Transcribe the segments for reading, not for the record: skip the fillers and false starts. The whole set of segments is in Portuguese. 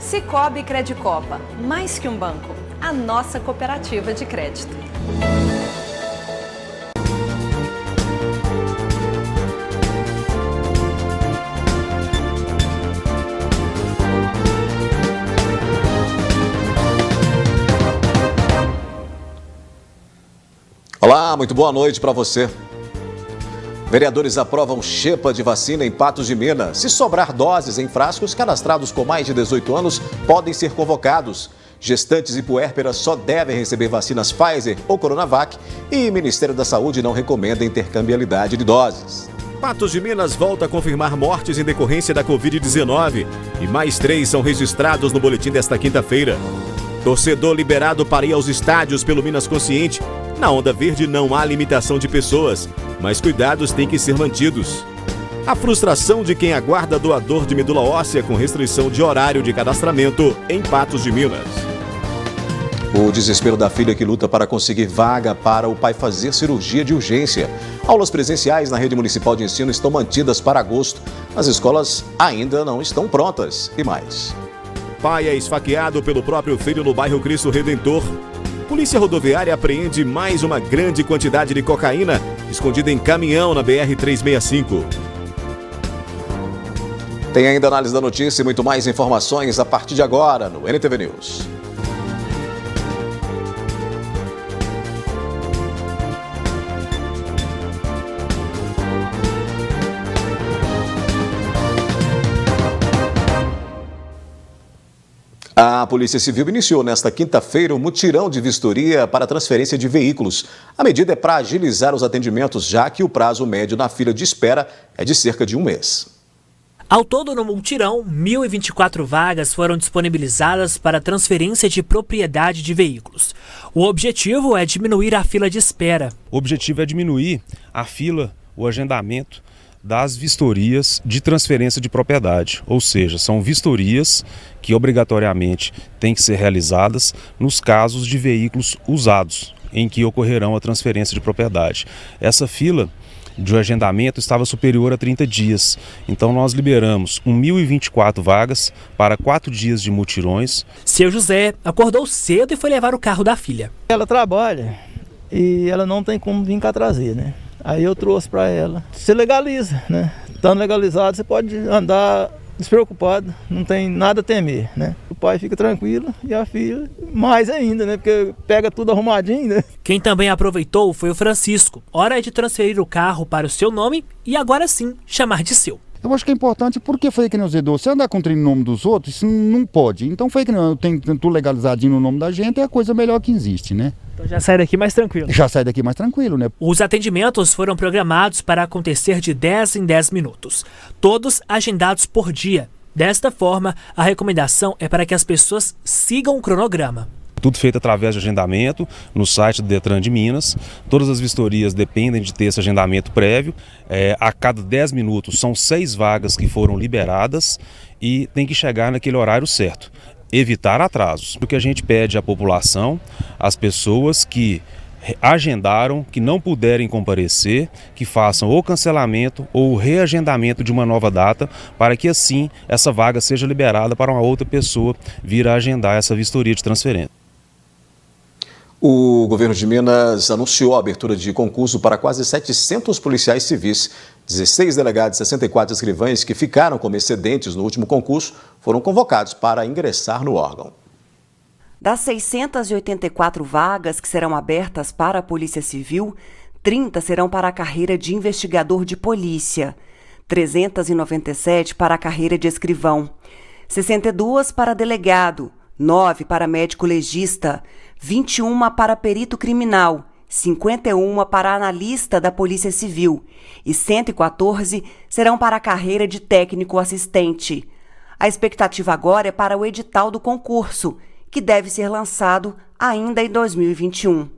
Sicoob Credicopa, mais que um banco, a nossa cooperativa de crédito. Olá, muito boa noite para você. Vereadores aprovam xepa de vacina em Patos de Minas. Se sobrar doses em frascos, cadastrados com mais de 18 anos podem ser convocados. Gestantes e puérperas só devem receber vacinas Pfizer ou Coronavac e o Ministério da Saúde não recomenda intercambiabilidade de doses. Patos de Minas volta a confirmar mortes em decorrência da Covid-19 e mais 3 são registrados no boletim desta quinta-feira. Torcedor liberado para ir aos estádios pelo Minas Consciente. Na Onda Verde não há limitação de pessoas, mas cuidados têm que ser mantidos. A frustração de quem aguarda doador de medula óssea com restrição de horário de cadastramento em Patos de Minas. O desespero da filha que luta para conseguir vaga para o pai fazer cirurgia de urgência. Aulas presenciais na rede municipal de ensino estão mantidas para agosto. As escolas ainda não estão prontas. E mais. Pai é esfaqueado pelo próprio filho no bairro Cristo Redentor. Polícia Rodoviária apreende mais uma grande quantidade de cocaína escondida em caminhão na BR-365. Tem ainda análise da notícia e muito mais informações a partir de agora no NTV News. A Polícia Civil iniciou nesta quinta-feira um mutirão de vistoria para transferência de veículos. A medida é para agilizar os atendimentos, já que o prazo médio na fila de espera é de cerca de um mês. Ao todo, no mutirão, 1.024 vagas foram disponibilizadas para transferência de propriedade de veículos. O objetivo é diminuir a fila de espera. O objetivo é diminuir a fila, o agendamento das vistorias de transferência de propriedade, ou seja, são vistorias que obrigatoriamente têm que ser realizadas nos casos de veículos usados, em que ocorrerão a transferência de propriedade. Essa fila de agendamento estava superior a 30 dias, então nós liberamos 1.024 vagas para 4 dias de mutirões. Seu José acordou cedo e foi levar o carro da filha. Ela trabalha e ela não tem como vir cá trazer, né? Aí eu trouxe para ela. Você legaliza, né? Estando legalizado, você pode andar despreocupado, não tem nada a temer, né? O pai fica tranquilo e a filha mais ainda, né? Porque pega tudo arrumadinho, né? Quem também aproveitou foi o Francisco. Hora de transferir o carro para o seu nome e agora sim chamar de seu. Eu acho que é importante porque foi que nem o Zedô, se andar com o trem no nome dos outros, isso não pode. Então foi que nem eu tenho tudo legalizadinho no nome da gente, é a coisa melhor que existe, né? Então já sai daqui mais tranquilo. Já sai daqui mais tranquilo, né? Os atendimentos foram programados para acontecer de 10 em 10 minutos, todos agendados por dia. Desta forma, a recomendação é para que as pessoas sigam o cronograma. Tudo feito através de agendamento no site do Detran de Minas. Todas as vistorias dependem de ter esse agendamento prévio. A cada 10 minutos são 6 vagas que foram liberadas e tem que chegar naquele horário certo. Evitar atrasos. O que a gente pede à população, às pessoas que agendaram, que não puderem comparecer, que façam ou cancelamento ou reagendamento de uma nova data, para que assim essa vaga seja liberada para uma outra pessoa vir a agendar essa vistoria de transferência. O governo de Minas anunciou a abertura de concurso para quase 700 policiais civis. 16 delegados e 64 escrivães que ficaram como excedentes no último concurso foram convocados para ingressar no órgão. Das 684 vagas que serão abertas para a Polícia Civil, 30 serão para a carreira de investigador de polícia, 397 para a carreira de escrivão, 62 para delegado, 9 para médico legista, 21 para perito criminal, 51 para analista da Polícia Civil e 114 serão para a carreira de técnico assistente. A expectativa agora é para o edital do concurso, que deve ser lançado ainda em 2021.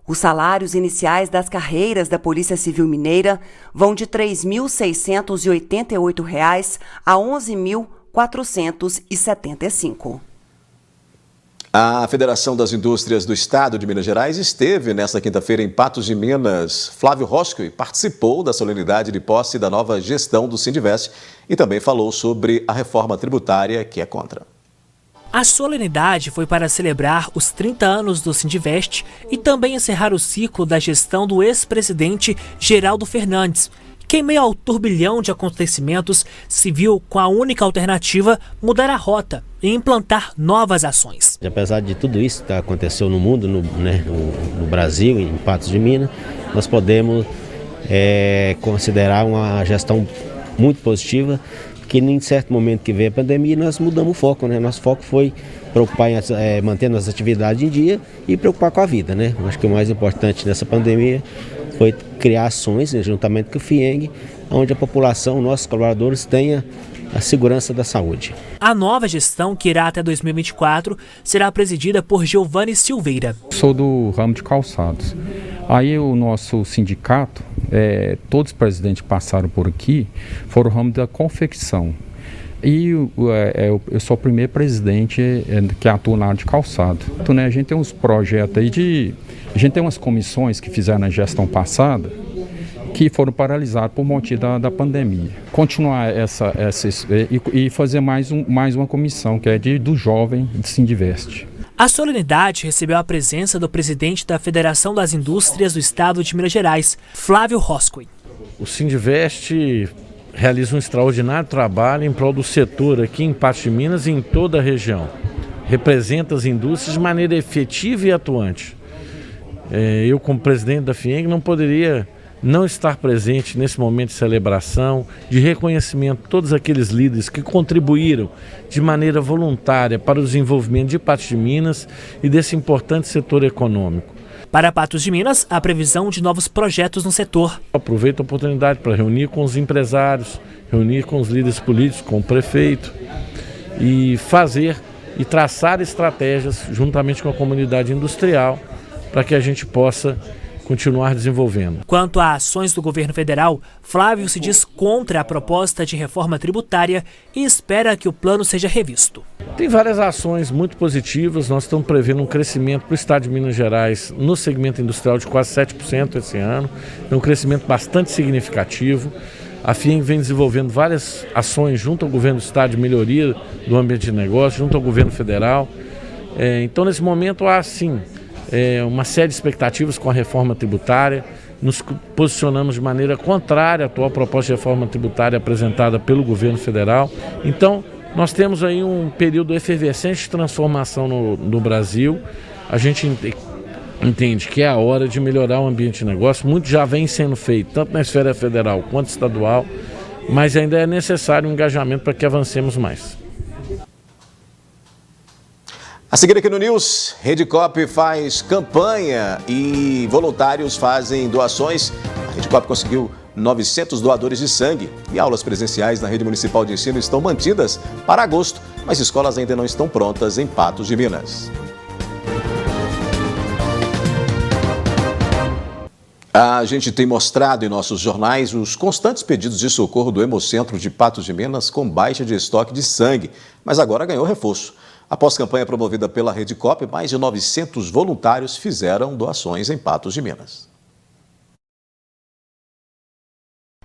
Os salários iniciais das carreiras da Polícia Civil Mineira vão de R$ 3.688 a R$ 11.475. A Federação das Indústrias do Estado de Minas Gerais esteve nesta quinta-feira em Patos de Minas. Flávio Roscoe participou da solenidade de posse da nova gestão do Sindivest e também falou sobre a reforma tributária que é contra. A solenidade foi para celebrar os 30 anos do Sindivest e também encerrar o ciclo da gestão do ex-presidente Geraldo Fernandes, que em meio ao turbilhão de acontecimentos se viu com a única alternativa mudar a rota e implantar novas ações. Apesar de tudo isso que aconteceu no mundo, no Brasil, em Patos de Minas, nós podemos considerar uma gestão muito positiva, que em certo momento que veio a pandemia nós mudamos o foco, né? Nosso foco foi preocupar em manter as atividades em dia e preocupar com a vida, né? Acho que o mais importante nessa pandemia foi criar ações, né, juntamente com o FIENG, onde a população, nossos colaboradores, tenha a segurança da saúde. A nova gestão, que irá até 2024, será presidida por Giovanni Silveira. Sou do ramo de calçados. Aí o nosso sindicato, todos os presidentes que passaram por aqui, foram o ramo da confecção. E eu sou o primeiro presidente que atua na área de calçado. Então, né, a gente tem uns projetos aí a gente tem umas comissões que fizeram na gestão passada que foram paralisadas por motivo da pandemia. Continuar e fazer mais uma comissão, que é do jovem de Sindivest. A solenidade recebeu a presença do presidente da Federação das Indústrias do Estado de Minas Gerais, Flávio Roscoe. O Sindivest realiza um extraordinário trabalho em prol do setor aqui em Patos de Minas e em toda a região. Representa as indústrias de maneira efetiva e atuante. Eu, como presidente da FIENG, não poderia não estar presente nesse momento de celebração, de reconhecimento de todos aqueles líderes que contribuíram de maneira voluntária para o desenvolvimento de Patos de Minas e desse importante setor econômico. Para Patos de Minas, a previsão de novos projetos no setor. Aproveito a oportunidade para reunir com os empresários, reunir com os líderes políticos, com o prefeito e fazer e traçar estratégias juntamente com a comunidade industrial para que a gente possa continuar desenvolvendo. Quanto a ações do governo federal, Flávio se diz contra a proposta de reforma tributária e espera que o plano seja revisto. Tem várias ações muito positivas. Nós estamos prevendo um crescimento para o estado de Minas Gerais no segmento industrial de quase 7% esse ano. É um crescimento bastante significativo. A FIENG vem desenvolvendo várias ações junto ao governo do estado de melhoria do ambiente de negócio, junto ao governo federal. Então, nesse momento, há sim uma série de expectativas com a reforma tributária. Nos posicionamos de maneira contrária à atual proposta de reforma tributária apresentada pelo governo federal. Então, nós temos aí um período efervescente de transformação no Brasil. A gente entende que é a hora de melhorar o ambiente de negócio. Muito já vem sendo feito, tanto na esfera federal quanto estadual, mas ainda é necessário um engajamento para que avancemos mais. A seguir aqui no News, Redicop faz campanha e voluntários fazem doações. A Redicop conseguiu 900 doadores de sangue e aulas presenciais na rede municipal de ensino estão mantidas para agosto, mas escolas ainda não estão prontas em Patos de Minas. A gente tem mostrado em nossos jornais os constantes pedidos de socorro do Hemocentro de Patos de Minas com baixa de estoque de sangue, mas agora ganhou reforço. Após campanha promovida pela Redicop, mais de 900 voluntários fizeram doações em Patos de Minas.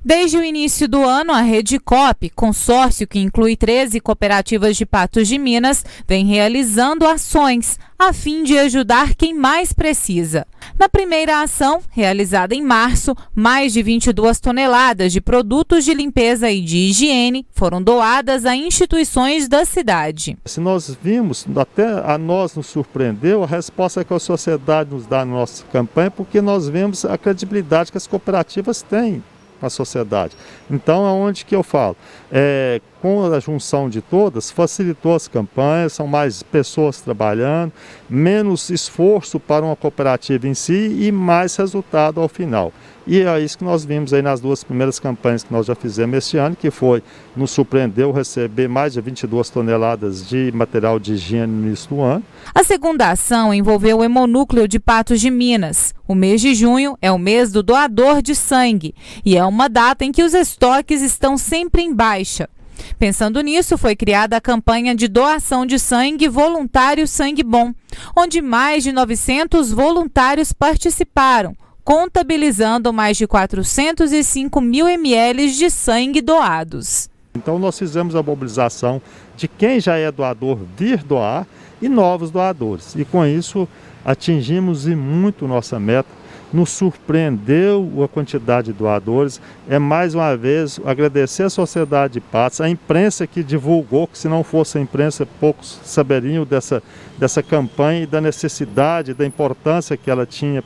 Desde o início do ano, a Redicop, consórcio que inclui 13 cooperativas de Patos de Minas, vem realizando ações a fim de ajudar quem mais precisa. Na primeira ação, realizada em março, mais de 22 toneladas de produtos de limpeza e de higiene foram doadas a instituições da cidade. Se nós vimos, até a nós nos surpreendeu a resposta que a sociedade nos dá na nossa campanha, porque nós vemos a credibilidade que as cooperativas têm na sociedade. Então, aonde que eu falo? Com a junção de todas, facilitou as campanhas, são mais pessoas trabalhando, menos esforço para uma cooperativa em si e mais resultado ao final. E é isso que nós vimos aí nas duas primeiras campanhas que nós já fizemos este ano, que foi, nos surpreendeu receber mais de 22 toneladas de material de higiene no início do ano. A segunda ação envolveu o Hemonúcleo de Patos de Minas. O mês de junho é o mês do doador de sangue e é uma data em que os estoques estão sempre em baixa. Pensando nisso, foi criada a campanha de doação de sangue voluntário Sangue Bom, onde mais de 900 voluntários participaram, contabilizando mais de 405 mil ml de sangue doados. Então nós fizemos a mobilização de quem já é doador vir doar e novos doadores. E com isso atingimos e muito nossa meta. Nos surpreendeu a quantidade de doadores. É mais uma vez agradecer à Sociedade de Patos, a imprensa que divulgou, que se não fosse a imprensa poucos saberiam dessa campanha e da necessidade, da importância que ela tinha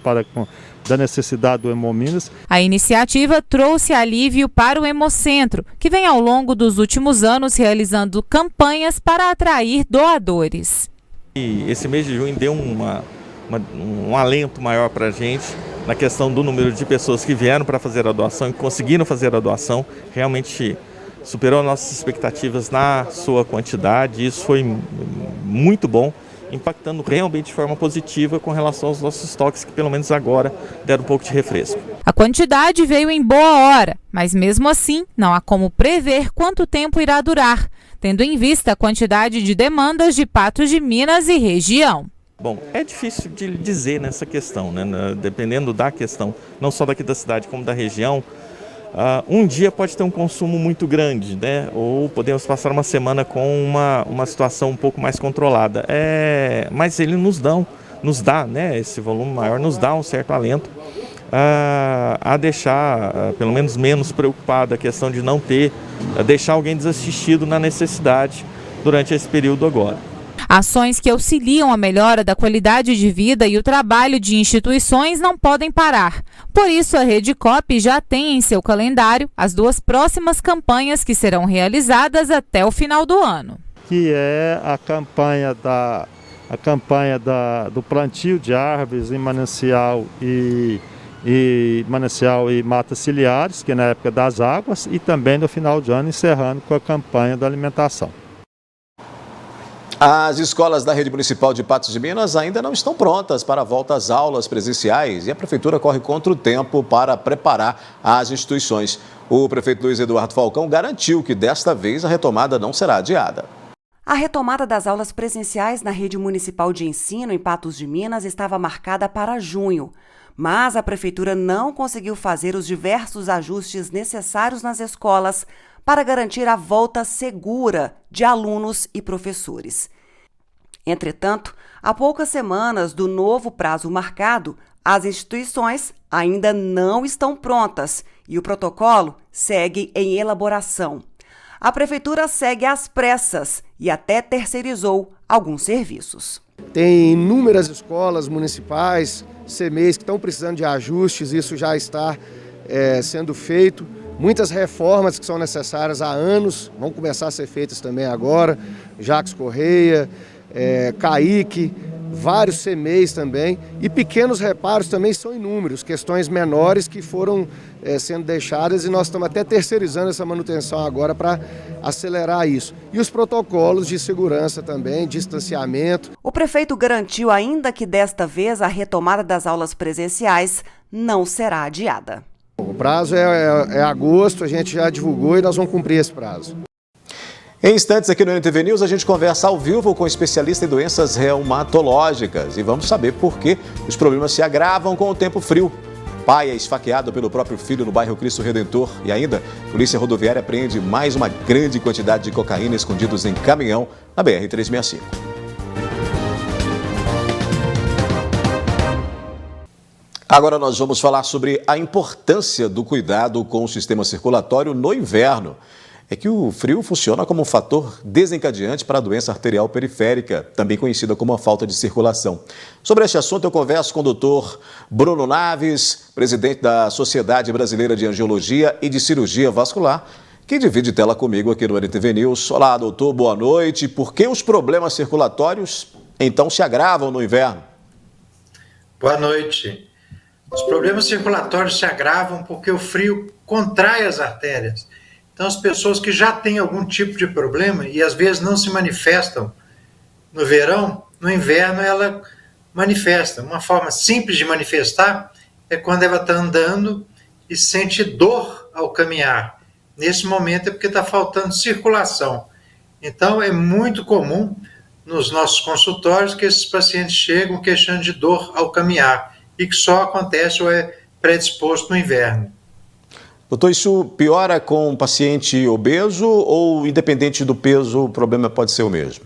da necessidade do Hemominas. A iniciativa trouxe alívio para o Hemocentro, que vem ao longo dos últimos anos realizando campanhas para atrair doadores. E esse mês de junho deu um alento maior para a gente na questão do número de pessoas que vieram para fazer a doação e conseguiram fazer a doação. Realmente superou nossas expectativas na sua quantidade. Isso foi muito bom, impactando realmente de forma positiva com relação aos nossos estoques, que pelo menos agora deram um pouco de refresco. A quantidade veio em boa hora, mas mesmo assim não há como prever quanto tempo irá durar, tendo em vista a quantidade de demandas de Patos de Minas e região. Bom, é difícil de dizer nessa questão, né? Dependendo da questão, não só daqui da cidade como da região. Um dia pode ter um consumo muito grande, né? Ou podemos passar uma semana com uma situação um pouco mais controlada. Mas ele nos dá, né? Esse volume maior nos dá um certo alento a deixar, pelo menos menos preocupado a questão de não deixar alguém desassistido na necessidade durante esse período agora. Ações que auxiliam a melhora da qualidade de vida e o trabalho de instituições não podem parar. Por isso, a Rede Coop já tem em seu calendário as 2 próximas campanhas que serão realizadas até o final do ano. Que é a campanha do plantio de árvores em manancial e matas ciliares, que é na época das águas, e também no final de ano encerrando com a campanha da alimentação. As escolas da Rede Municipal de Patos de Minas ainda não estão prontas para a volta às aulas presenciais e a Prefeitura corre contra o tempo para preparar as instituições. O prefeito Luiz Eduardo Falcão garantiu que desta vez a retomada não será adiada. A retomada das aulas presenciais na Rede Municipal de Ensino em Patos de Minas estava marcada para junho, mas a Prefeitura não conseguiu fazer os diversos ajustes necessários nas escolas para garantir a volta segura de alunos e professores. Entretanto, há poucas semanas do novo prazo marcado, as instituições ainda não estão prontas e o protocolo segue em elaboração. A Prefeitura segue às pressas e até terceirizou alguns serviços. Tem inúmeras escolas municipais, CMEs, que estão precisando de ajustes, isso já está sendo feito. Muitas reformas que são necessárias há anos vão começar a ser feitas também agora. Jacques Correia, CAIC, vários CMEs também. E pequenos reparos também são inúmeros, questões menores que foram sendo deixadas e nós estamos até terceirizando essa manutenção agora para acelerar isso. E os protocolos de segurança também, distanciamento. O prefeito garantiu ainda que desta vez a retomada das aulas presenciais não será adiada. O prazo é agosto, a gente já divulgou e nós vamos cumprir esse prazo. Em instantes aqui no NTV News, a gente conversa ao vivo com um especialista em doenças reumatológicas e vamos saber por que os problemas se agravam com o tempo frio. Pai é esfaqueado pelo próprio filho no bairro Cristo Redentor e ainda, Polícia Rodoviária apreende mais uma grande quantidade de cocaína escondidos em caminhão na BR-365. Agora nós vamos falar sobre a importância do cuidado com o sistema circulatório no inverno. É que o frio funciona como um fator desencadeante para a doença arterial periférica, também conhecida como a falta de circulação. Sobre este assunto eu converso com o Dr. Bruno Naves, presidente da Sociedade Brasileira de Angiologia e de Cirurgia Vascular, que divide tela comigo aqui no NTV News. Olá, doutor, boa noite. Por que os problemas circulatórios então se agravam no inverno? Boa noite. Os problemas circulatórios se agravam porque o frio contrai as artérias. Então, as pessoas que já têm algum tipo de problema e às vezes não se manifestam no verão, no inverno ela manifesta. Uma forma simples de manifestar é quando ela está andando e sente dor ao caminhar. Nesse momento é porque está faltando circulação. Então, é muito comum nos nossos consultórios que esses pacientes chegam queixando de dor ao caminhar e que só acontece ou é predisposto no inverno. Doutor, isso piora com um paciente obeso ou, independente do peso, o problema pode ser o mesmo?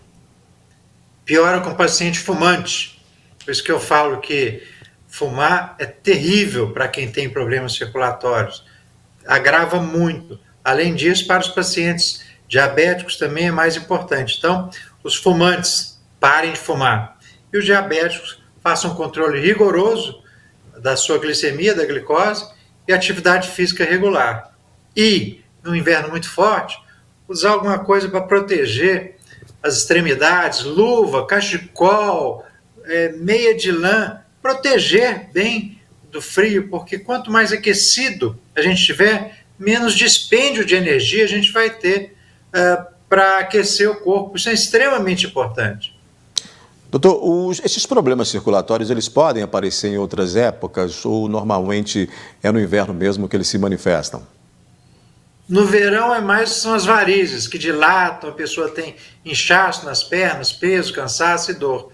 Piora com paciente fumante. Por isso que eu falo que fumar é terrível para quem tem problemas circulatórios. Agrava muito. Além disso, para os pacientes diabéticos também é mais importante. Então, os fumantes parem de fumar. E os diabéticos façam um controle rigoroso da sua glicemia, da glicose, e atividade física regular. E, no inverno muito forte, usar alguma coisa para proteger as extremidades, luva, cachecol, meia de lã, proteger bem do frio, porque quanto mais aquecido a gente tiver, menos dispêndio de energia a gente vai ter para aquecer o corpo. Isso é extremamente importante. Doutor, esses problemas circulatórios, eles podem aparecer em outras épocas ou normalmente é no inverno mesmo que eles se manifestam? No verão são as varizes que dilatam, a pessoa tem inchaço nas pernas, peso, cansaço e dor.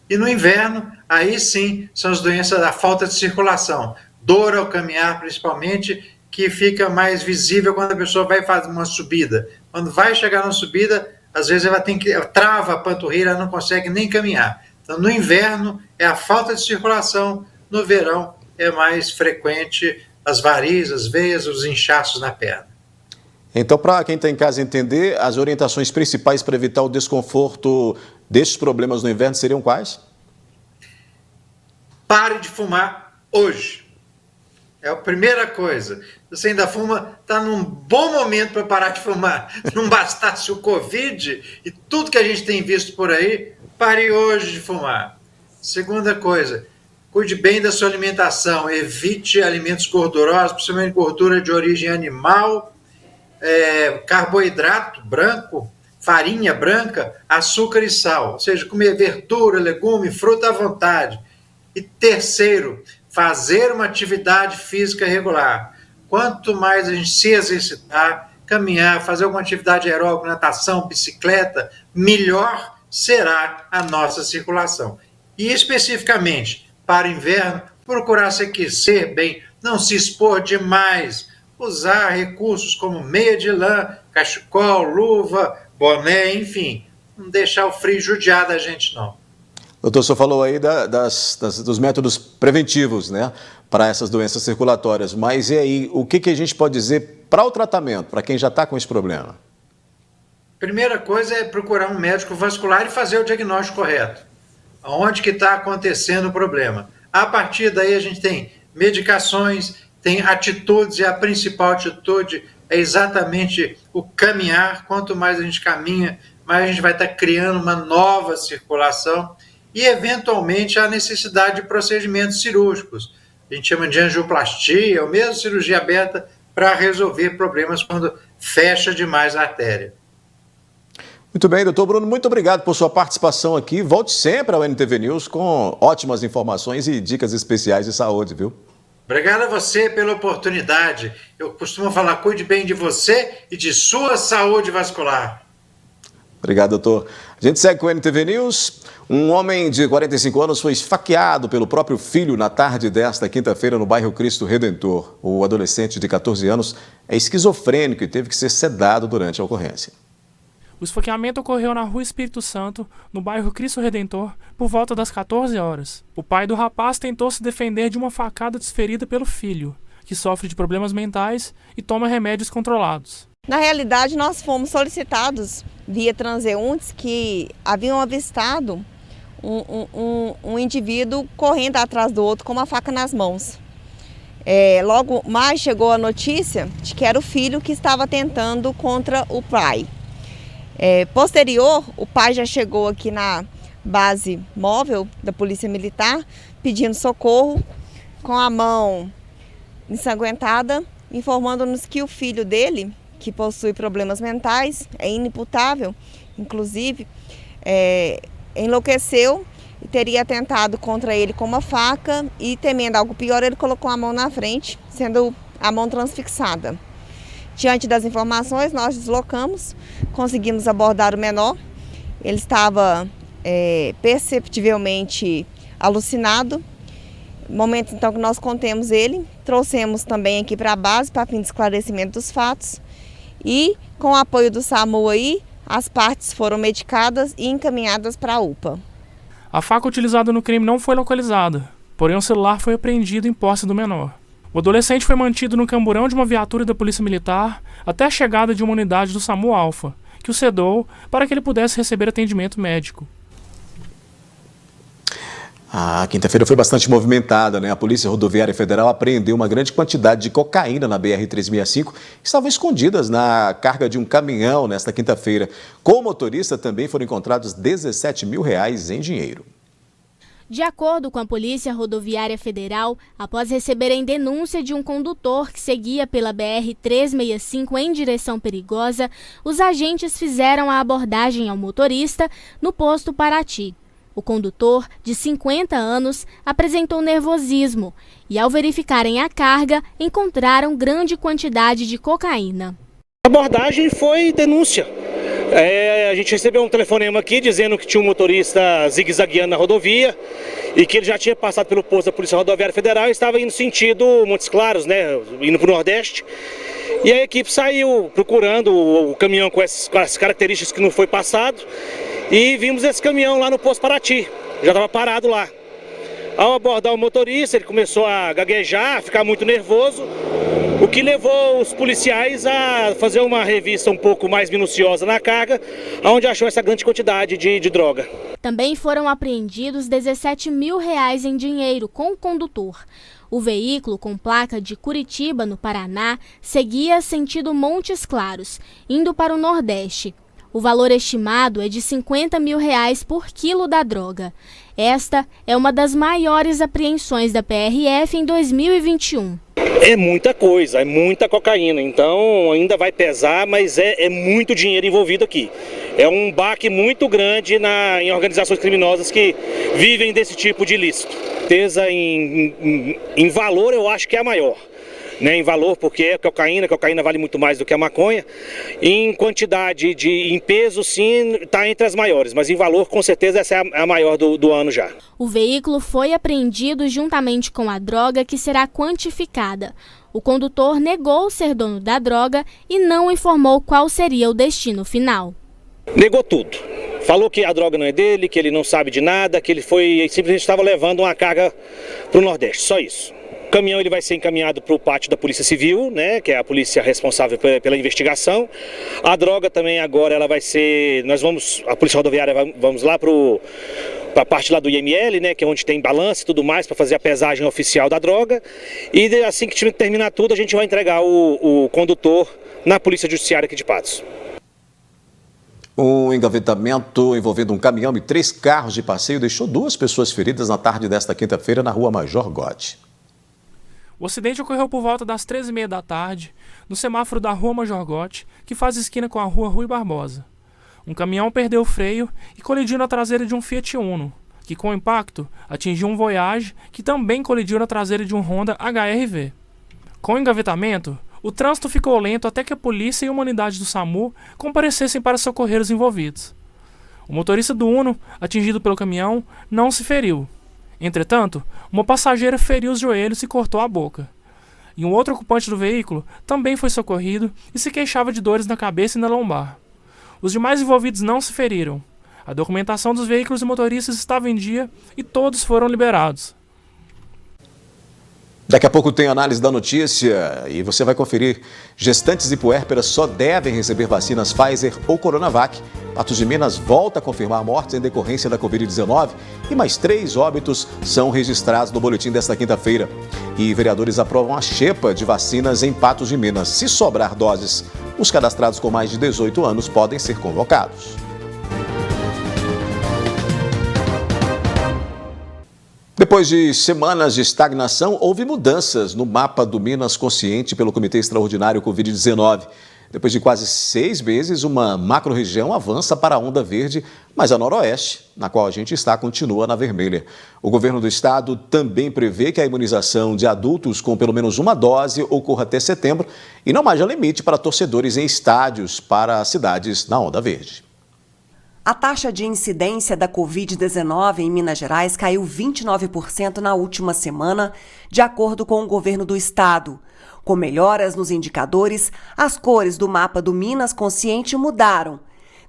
E no inverno, aí sim, são as doenças da falta de circulação. Dor ao caminhar, principalmente, que fica mais visível quando a pessoa vai fazer uma subida. Quando vai chegar na subida, às vezes ela trava a panturrilha, ela não consegue nem caminhar. Então, no inverno, é a falta de circulação. No verão, é mais frequente as varizes, as veias, os inchaços na perna. Então, para quem está em casa entender, as orientações principais para evitar o desconforto desses problemas no inverno seriam quais? Pare de fumar hoje. É a primeira coisa. Se você ainda fuma, está num bom momento para parar de fumar. Não bastasse o Covid e tudo que a gente tem visto por aí, pare hoje de fumar. Segunda coisa, cuide bem da sua alimentação. Evite alimentos gordurosos, principalmente gordura de origem animal, carboidrato branco, farinha branca, açúcar e sal. Ou seja, comer verdura, legume, fruta à vontade. E terceiro, fazer uma atividade física regular. Quanto mais a gente se exercitar, caminhar, fazer alguma atividade aeróbica, natação, bicicleta, melhor será a nossa circulação. E especificamente, para o inverno, procurar se aquecer bem, não se expor demais, usar recursos como meia de lã, cachecol, luva, boné, enfim, não deixar o frio judiar da gente, não. Doutor, o senhor falou aí dos métodos preventivos, né, para essas doenças circulatórias, mas e aí, o que a gente pode dizer para o tratamento, para quem já está com esse problema? Primeira coisa é procurar um médico vascular e fazer o diagnóstico correto. Onde que está acontecendo o problema? A partir daí a gente tem medicações, tem atitudes, e a principal atitude é exatamente o caminhar. Quanto mais a gente caminha, mais a gente vai estar criando uma nova circulação e, eventualmente, a necessidade de procedimentos cirúrgicos. A gente chama de angioplastia, ou mesmo cirurgia aberta, para resolver problemas quando fecha demais a artéria. Muito bem, doutor Bruno, muito obrigado por sua participação aqui. Volte sempre ao NTV News com ótimas informações e dicas especiais de saúde, viu? Obrigado a você pela oportunidade. Eu costumo falar, cuide bem de você e de sua saúde vascular. Obrigado, doutor. A gente segue com o NTV News. Um homem de 45 anos foi esfaqueado pelo próprio filho na tarde desta quinta-feira no bairro Cristo Redentor. O adolescente de 14 anos é esquizofrênico e teve que ser sedado durante a ocorrência. O esfaqueamento ocorreu na Rua Espírito Santo, no bairro Cristo Redentor, por volta das 14 horas. O pai do rapaz tentou se defender de uma facada desferida pelo filho, que sofre de problemas mentais e toma remédios controlados. Na realidade, nós fomos solicitados via transeuntes que haviam avistado um indivíduo correndo atrás do outro com uma faca nas mãos. Logo mais chegou a notícia de que era o filho que estava tentando contra o pai. Posterior, o pai já chegou aqui na base móvel da Polícia Militar pedindo socorro com a mão ensanguentada, informando-nos que o filho dele, que possui problemas mentais, é inimputável, inclusive, enlouqueceu e teria atentado contra ele com uma faca e, temendo algo pior, ele colocou a mão na frente, sendo a mão transfixada. Diante das informações, nós deslocamos, conseguimos abordar o menor. Ele estava perceptivelmente alucinado. Momento então que nós contemos ele, trouxemos também aqui para a base para fim de esclarecimento dos fatos e com o apoio do SAMU aí, as partes foram medicadas e encaminhadas para a UPA. A faca utilizada no crime não foi localizada, porém o celular foi apreendido em posse do menor. O adolescente foi mantido no camburão de uma viatura da Polícia Militar até a chegada de uma unidade do SAMU Alfa, que o sedou para que ele pudesse receber atendimento médico. A quinta-feira foi bastante movimentada, né? A Polícia Rodoviária Federal apreendeu uma grande quantidade de cocaína na BR-365, que estavam escondidas na carga de um caminhão nesta quinta-feira. Com o motorista também foram encontrados R$17 mil em dinheiro. De acordo com a Polícia Rodoviária Federal, após receberem denúncia de um condutor que seguia pela BR-365 em direção perigosa, os agentes fizeram a abordagem ao motorista no posto Paraty. O condutor, de 50 anos, apresentou nervosismo e, ao verificarem a carga, encontraram grande quantidade de cocaína. A abordagem foi denúncia. A gente recebeu um telefonema aqui dizendo que tinha um motorista zigue-zagueando na rodovia e que ele já tinha passado pelo posto da Polícia Rodoviária Federal e estava indo sentido Montes Claros, né, indo para o Nordeste. E a equipe saiu procurando o caminhão com as características que não foi passado e vimos esse caminhão lá no posto Paraty, já estava parado lá. Ao abordar o motorista, ele começou a gaguejar, a ficar muito nervoso, o que levou os policiais a fazer uma revista um pouco mais minuciosa na carga, onde achou essa grande quantidade de droga. Também foram apreendidos R$17 mil em dinheiro com o condutor. O veículo, com placa de Curitiba, no Paraná, seguia sentido Montes Claros, indo para o Nordeste. O valor estimado é de R$50 mil por quilo da droga. Esta é uma das maiores apreensões da PRF em 2021. É muita coisa, é muita cocaína, então ainda vai pesar, mas é muito dinheiro envolvido aqui. É um baque muito grande em organizações criminosas que vivem desse tipo de ilícito. Certeza em valor eu acho que é a maior. Né, em valor, porque é cocaína vale muito mais do que a maconha. Em quantidade, em peso, sim, está entre as maiores, mas em valor, com certeza, essa é a maior do ano já. O veículo foi apreendido juntamente com a droga, que será quantificada. O condutor negou ser dono da droga e não informou qual seria o destino final. Negou tudo. Falou que a droga não é dele, que ele não sabe de nada, que ele simplesmente estava levando uma carga para o Nordeste, só isso. O caminhão ele vai ser encaminhado para o pátio da Polícia Civil, né, que é a polícia responsável pela investigação. A droga também agora ela vai ser, a Polícia Rodoviária vamos lá para a parte lá do IML, né, que é onde tem balança e tudo mais, para fazer a pesagem oficial da droga. E assim que terminar tudo, a gente vai entregar o condutor na Polícia Judiciária aqui de Patos. Um engavetamento envolvendo um caminhão e 3 carros de passeio deixou 2 pessoas feridas na tarde desta quinta-feira na rua Major Gotti. O acidente ocorreu por volta das 13h30 da tarde, no semáforo da rua Major Gotti, que faz esquina com a rua Rui Barbosa. Um caminhão perdeu o freio e colidiu na traseira de um Fiat Uno, que com o impacto atingiu um Voyage, que também colidiu na traseira de um Honda HR-V. Com o engavetamento, o trânsito ficou lento até que a polícia e uma unidade do SAMU comparecessem para socorrer os envolvidos. O motorista do Uno, atingido pelo caminhão, não se feriu. Entretanto, uma passageira feriu os joelhos e cortou a boca. E um outro ocupante do veículo também foi socorrido e se queixava de dores na cabeça e na lombar. Os demais envolvidos não se feriram. A documentação dos veículos e motoristas estava em dia e todos foram liberados. Daqui a pouco tem análise da notícia e você vai conferir. Gestantes e puérperas só devem receber vacinas Pfizer ou Coronavac. Patos de Minas volta a confirmar mortes em decorrência da Covid-19 e mais 3 óbitos são registrados no boletim desta quinta-feira. E vereadores aprovam a xepa de vacinas em Patos de Minas. Se sobrar doses, os cadastrados com mais de 18 anos podem ser convocados. Depois de semanas de estagnação, houve mudanças no mapa do Minas Consciente pelo Comitê Extraordinário Covid-19. Depois de quase 6 meses, uma macro-região avança para a onda verde, mas a noroeste, na qual a gente está, continua na vermelha. O governo do estado também prevê que a imunização de adultos com pelo menos uma dose ocorra até setembro e não haja limite para torcedores em estádios para cidades na onda verde. A taxa de incidência da Covid-19 em Minas Gerais caiu 29% na última semana, de acordo com o governo do estado. Com melhoras nos indicadores, as cores do mapa do Minas Consciente mudaram.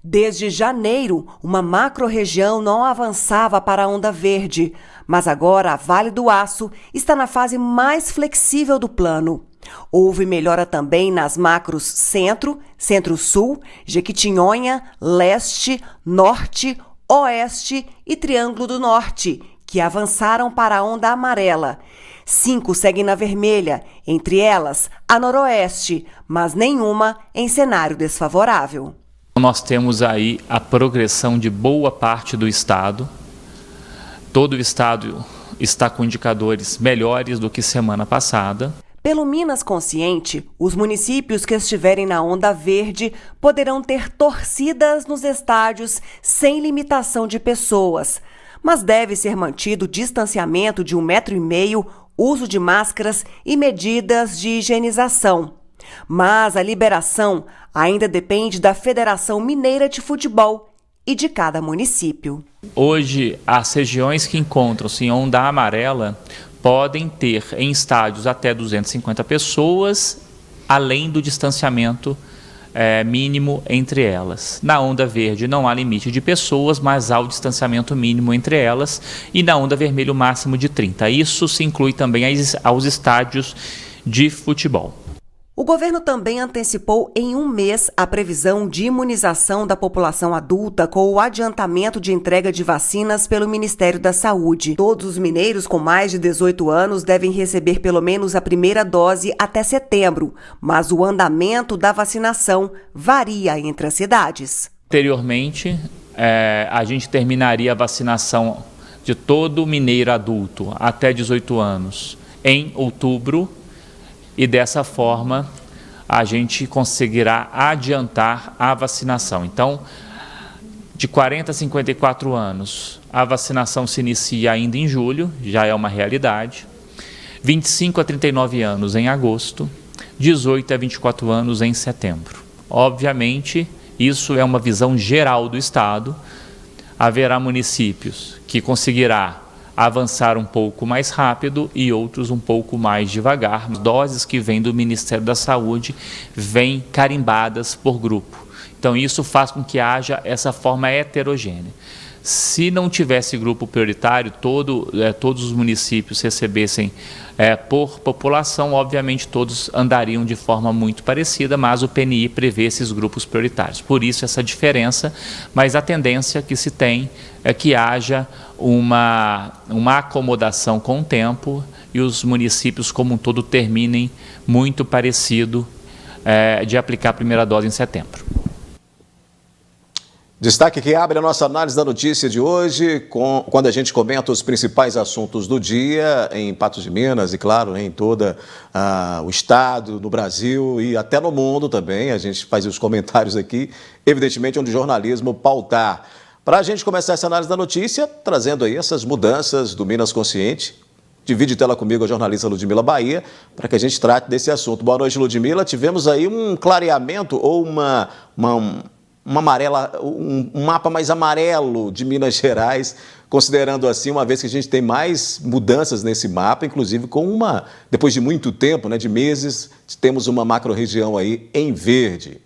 Desde janeiro, uma macro-região não avançava para a onda verde, mas agora a Vale do Aço está na fase mais flexível do plano. Houve melhora também nas macros Centro, Centro-Sul, Jequitinhonha, Leste, Norte, Oeste e Triângulo do Norte, que avançaram para a onda amarela. 5 seguem na vermelha, entre elas a Noroeste, mas nenhuma em cenário desfavorável. Nós temos aí a progressão de boa parte do estado. Todo o estado está com indicadores melhores do que semana passada. Pelo Minas Consciente, os municípios que estiverem na onda verde poderão ter torcidas nos estádios sem limitação de pessoas, mas deve ser mantido o distanciamento de 1,5 metro, uso de máscaras e medidas de higienização. Mas a liberação ainda depende da Federação Mineira de Futebol e de cada município. Hoje, as regiões que encontram-se em onda amarela podem ter em estádios até 250 pessoas, além do distanciamento mínimo entre elas. Na onda verde não há limite de pessoas, mas há o distanciamento mínimo entre elas, e na onda vermelha o máximo de 30. Isso se inclui também aos estádios de futebol. O governo também antecipou em 1 mês a previsão de imunização da população adulta com o adiantamento de entrega de vacinas pelo Ministério da Saúde. Todos os mineiros com mais de 18 anos devem receber pelo menos a primeira dose até setembro, mas o andamento da vacinação varia entre as cidades. Anteriormente, a gente terminaria a vacinação de todo mineiro adulto até 18 anos em outubro, e dessa forma a gente conseguirá adiantar a vacinação. Então, de 40 a 54 anos, a vacinação se inicia ainda em julho, já é uma realidade. 25 a 39 anos em agosto, 18 a 24 anos em setembro. Obviamente, isso é uma visão geral do estado. Haverá municípios que conseguirá avançar um pouco mais rápido e outros um pouco mais devagar. As doses que vêm do Ministério da Saúde vêm carimbadas por grupo. Então isso faz com que haja essa forma heterogênea. Se não tivesse grupo prioritário, todos os municípios recebessem por população, obviamente todos andariam de forma muito parecida, mas o PNI prevê esses grupos prioritários. Por isso essa diferença, mas a tendência que se tem é que haja uma acomodação com o tempo e os municípios como um todo terminem muito parecido de aplicar a primeira dose em setembro. Destaque que abre a nossa análise da notícia de hoje, quando a gente comenta os principais assuntos do dia em Patos de Minas e, claro, em todo o estado, no Brasil e até no mundo também. A gente faz os comentários aqui, evidentemente, onde o jornalismo pautar. Para a gente começar essa análise da notícia, trazendo aí essas mudanças do Minas Consciente. Divide tela comigo a jornalista Ludmila Bahia, para que a gente trate desse assunto. Boa noite, Ludmila. Tivemos aí um clareamento ou um mapa mais amarelo de Minas Gerais, considerando assim, uma vez que a gente tem mais mudanças nesse mapa, inclusive depois de muito tempo, de meses, temos uma macro-região aí em verde.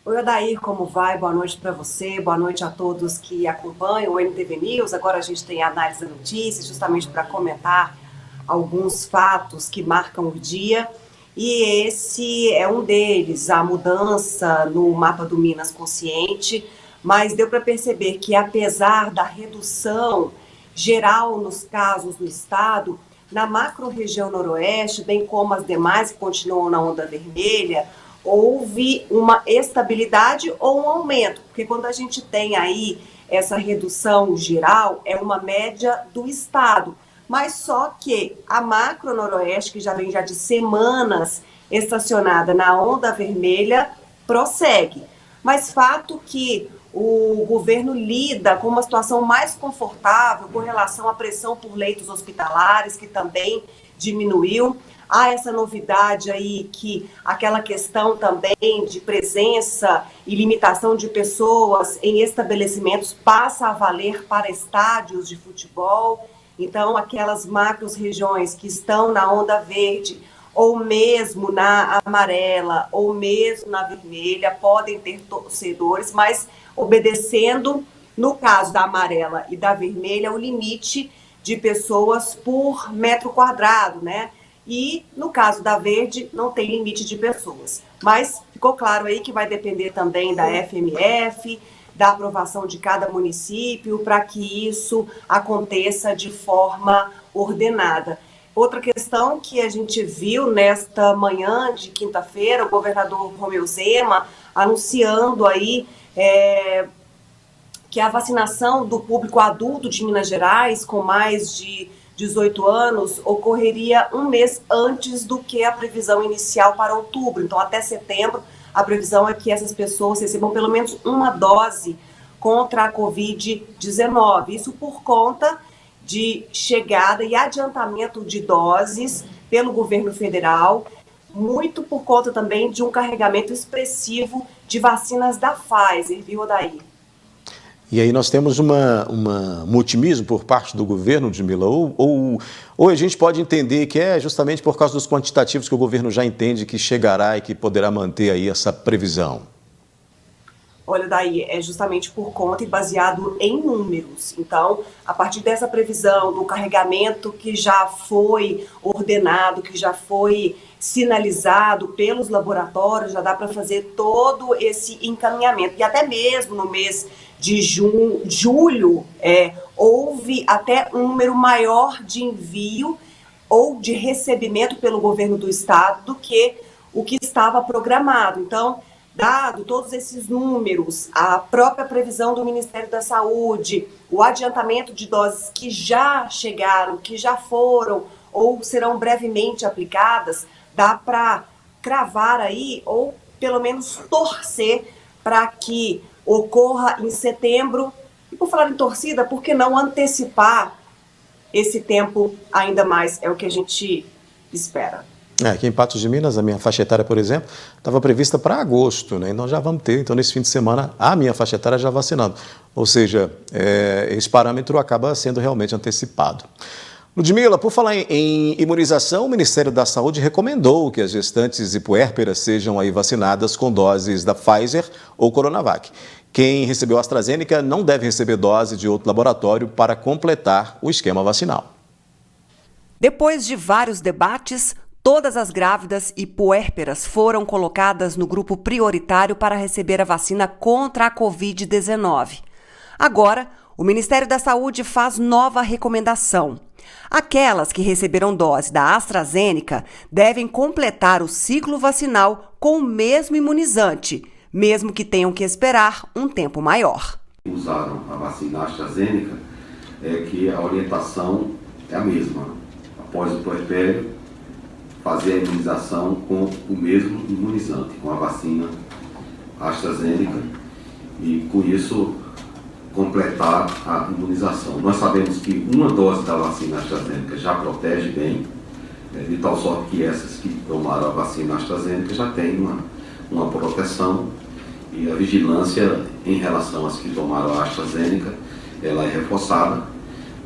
Oi, Odair, como vai? Boa noite para você, boa noite a todos que acompanham o NTV News. Agora a gente tem a análise da notícia, justamente para comentar alguns fatos que marcam o dia. E esse é um deles, a mudança no mapa do Minas Consciente, mas deu para perceber que, apesar da redução geral nos casos do estado, na macro-região noroeste, bem como as demais que continuam na onda vermelha, houve uma estabilidade ou um aumento, porque quando a gente tem aí essa redução geral, é uma média do estado. Mas só que a macro noroeste, que já vem de semanas estacionada na onda vermelha, prossegue. Mas fato que o governo lida com uma situação mais confortável com relação à pressão por leitos hospitalares, que também diminuiu. há essa novidade aí que aquela questão também de presença e limitação de pessoas em estabelecimentos passa a valer para estádios de futebol. Então, aquelas macro-regiões que estão na onda verde, ou mesmo na amarela, ou mesmo na vermelha, podem ter torcedores, mas obedecendo, no caso da amarela e da vermelha, o limite de pessoas por metro quadrado, né? E, no caso da verde, não tem limite de pessoas. Mas ficou claro aí que vai depender também da FMF, da aprovação de cada município, para que isso aconteça de forma ordenada. Outra questão que a gente viu nesta manhã de quinta-feira, o governador Romeu Zema anunciando aí que a vacinação do público adulto de Minas Gerais, com mais de 18 anos, ocorreria um mês antes do que a previsão inicial para outubro. Então, até setembro, a previsão é que essas pessoas recebam pelo menos uma dose contra a Covid-19. Isso por conta de chegada e adiantamento de doses pelo governo federal, muito por conta também de um carregamento expressivo de vacinas da Pfizer, viu, Odair? E aí nós temos um otimismo por parte do governo, Ludmila, ou a gente pode entender que é justamente por causa dos quantitativos que o governo já entende que chegará e que poderá manter aí essa previsão? Olha, daí é justamente por conta e baseado em números. Então, a partir dessa previsão do carregamento que já foi ordenado, que já foi sinalizado pelos laboratórios, já dá para fazer todo esse encaminhamento. E até mesmo no mês de julho, houve até um número maior de envio ou de recebimento pelo governo do estado do que o que estava programado. Então, dado todos esses números, a própria previsão do Ministério da Saúde, o adiantamento de doses que já chegaram, que já foram ou serão brevemente aplicadas, dá para cravar aí, ou pelo menos torcer para que ocorra em setembro. E por falar em torcida, por que não antecipar esse tempo ainda mais? É o que a gente espera. Aqui em Patos de Minas, a minha faixa etária, por exemplo, estava prevista para agosto, né? Então já vamos ter, então nesse fim de semana, a minha faixa etária já vacinando. Ou seja, esse parâmetro acaba sendo realmente antecipado. Ludmila, por falar em imunização, o Ministério da Saúde recomendou que as gestantes e puérperas sejam aí vacinadas com doses da Pfizer ou Coronavac. Quem recebeu a AstraZeneca não deve receber dose de outro laboratório para completar o esquema vacinal. Depois de vários debates, todas as grávidas e puérperas foram colocadas no grupo prioritário para receber a vacina contra a Covid-19. Agora, o Ministério da Saúde faz nova recomendação. Aquelas que receberam dose da AstraZeneca devem completar o ciclo vacinal com o mesmo imunizante, mesmo que tenham que esperar um tempo maior. Usaram a vacina AstraZeneca, que a orientação é a mesma. Após o puerpério, fazer a imunização com o mesmo imunizante, com a vacina AstraZeneca, e com isso completar a imunização. Nós sabemos que uma dose da vacina AstraZeneca já protege bem, de tal sorte que essas que tomaram a vacina AstraZeneca já têm uma proteção, e a vigilância em relação às que tomaram a AstraZeneca, ela é reforçada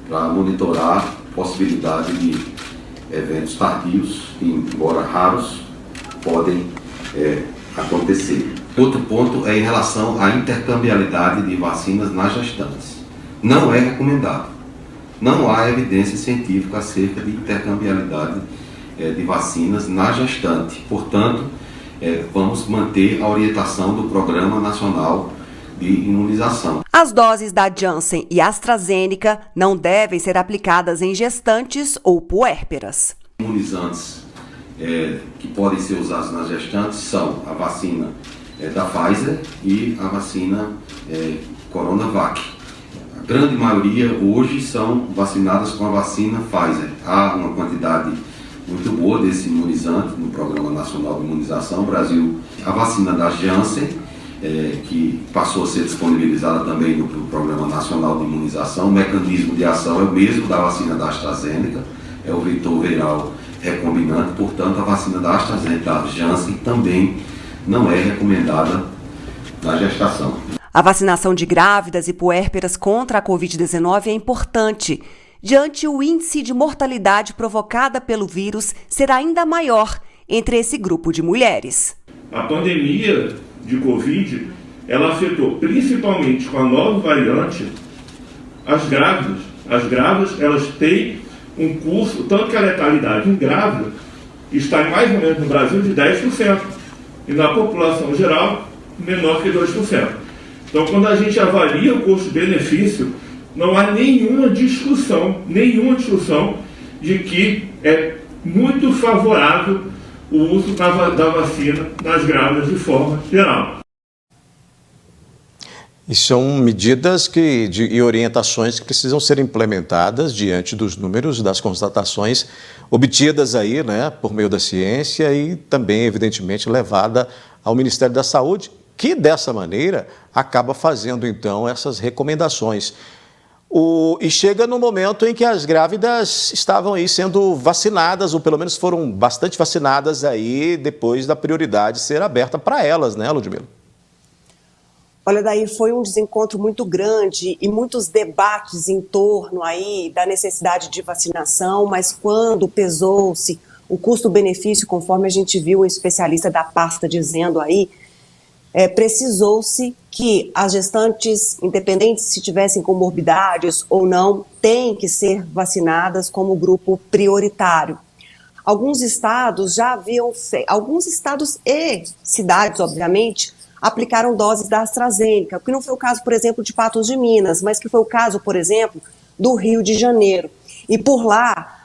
para monitorar a possibilidade de eventos tardios, que, embora raros, podem acontecer. Outro ponto é em relação à intercambiabilidade de vacinas nas gestantes. Não é recomendado. Não há evidência científica acerca de intercambiabilidade de vacinas na gestante. Portanto, vamos manter a orientação do Programa Nacional de Imunização. As doses da Janssen e AstraZeneca não devem ser aplicadas em gestantes ou puérperas. Imunizantes que podem ser usados nas gestantes são a vacina da Pfizer e a vacina Coronavac. A grande maioria hoje são vacinadas com a vacina Pfizer. Há uma quantidade muito boa desse imunizante no Programa Nacional de Imunização. Brasil, a vacina da Janssen, que passou a ser disponibilizada também no Programa Nacional de Imunização. O mecanismo de ação é o mesmo da vacina da AstraZeneca, é o vetor viral recombinante, portanto a vacina da AstraZeneca, da Janssen, também não é recomendada na gestação. A vacinação de grávidas e puérperas contra a Covid-19 é importante. Diante o índice de mortalidade provocada pelo vírus será ainda maior entre esse grupo de mulheres. A pandemia de Covid, ela afetou principalmente com a nova variante as grávidas. As grávidas, elas têm um curso, tanto que a letalidade em grávida está em mais ou menos no Brasil de 10%, e na população geral menor que 2%. Então, quando a gente avalia o custo-benefício, não há nenhuma discussão de que é muito favorável o uso da vacina nas grávidas de forma geral. E são medidas e orientações que precisam ser implementadas diante dos números, das constatações obtidas aí, né, por meio da ciência e também, evidentemente, levada ao Ministério da Saúde, que dessa maneira acaba fazendo então essas recomendações. E chega no momento em que as grávidas estavam aí sendo vacinadas, ou pelo menos foram bastante vacinadas aí depois da prioridade ser aberta para elas, né, Ludmila? Olha, daí foi um desencontro muito grande e muitos debates em torno aí da necessidade de vacinação, mas quando pesou-se o custo-benefício, conforme a gente viu um especialista da pasta dizendo aí, precisou-se que as gestantes, independente se tivessem comorbidades ou não, têm que ser vacinadas como grupo prioritário. Alguns estados já haviam feito, alguns estados e cidades, obviamente, aplicaram doses da AstraZeneca, que não foi o caso, por exemplo, de Patos de Minas, mas que foi o caso, por exemplo, do Rio de Janeiro. E por lá,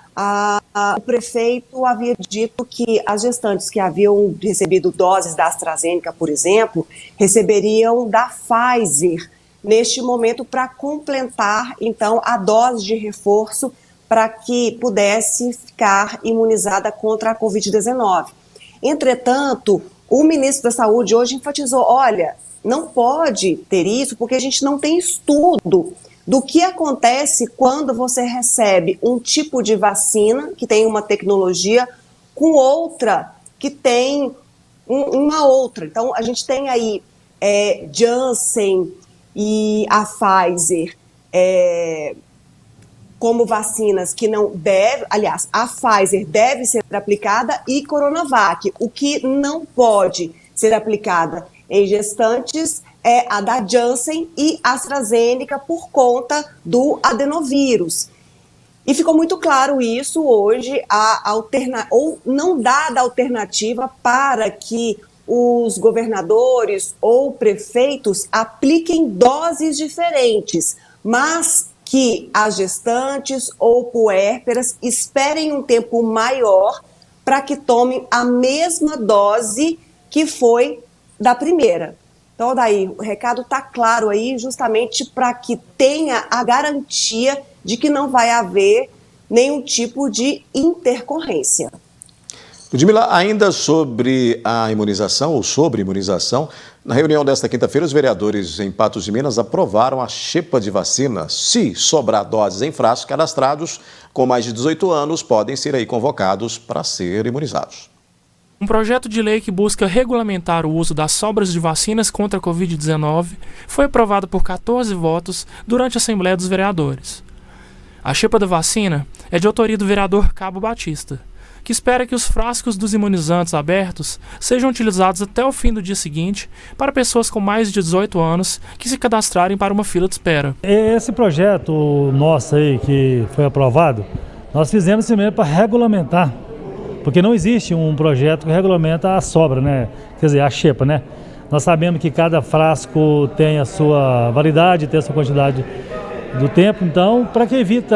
o prefeito havia dito que as gestantes que haviam recebido doses da AstraZeneca, por exemplo, receberiam da Pfizer neste momento para completar, então, a dose de reforço para que pudesse ficar imunizada contra a Covid-19. Entretanto, o ministro da Saúde hoje enfatizou, olha, não pode ter isso porque a gente não tem estudo do que acontece quando você recebe um tipo de vacina que tem uma tecnologia com outra que tem uma outra. Então, a gente tem aí Janssen e a Pfizer como vacinas que não deve, aliás, a Pfizer deve ser aplicada e Coronavac. O que não pode ser aplicada em gestantes é a da Janssen e AstraZeneca por conta do adenovírus. E ficou muito claro isso hoje, ou não dada a alternativa para que os governadores ou prefeitos apliquem doses diferentes, mas que as gestantes ou puérperas esperem um tempo maior para que tomem a mesma dose que foi da primeira. Então, daí, o recado está claro aí justamente para que tenha a garantia de que não vai haver nenhum tipo de intercorrência. Ludmila, ainda sobre a imunização, ou sobre imunização, na reunião desta quinta-feira, os vereadores em Patos de Minas aprovaram a xepa de vacina. Se sobrar doses em frascos, cadastrados com mais de 18 anos podem ser aí convocados para ser imunizados. Um projeto de lei que busca regulamentar o uso das sobras de vacinas contra a Covid-19 foi aprovado por 14 votos durante a Assembleia dos Vereadores. A xepa da vacina é de autoria do vereador Cabo Batista, que espera que os frascos dos imunizantes abertos sejam utilizados até o fim do dia seguinte para pessoas com mais de 18 anos que se cadastrarem para uma fila de espera. Esse projeto nosso aí que foi aprovado, nós fizemos primeiro para regulamentar, porque não existe um projeto que regulamenta a sobra, né? Quer dizer, a xepa, né? Nós sabemos que cada frasco tem a sua validade, tem a sua quantidade do tempo, então, para que evita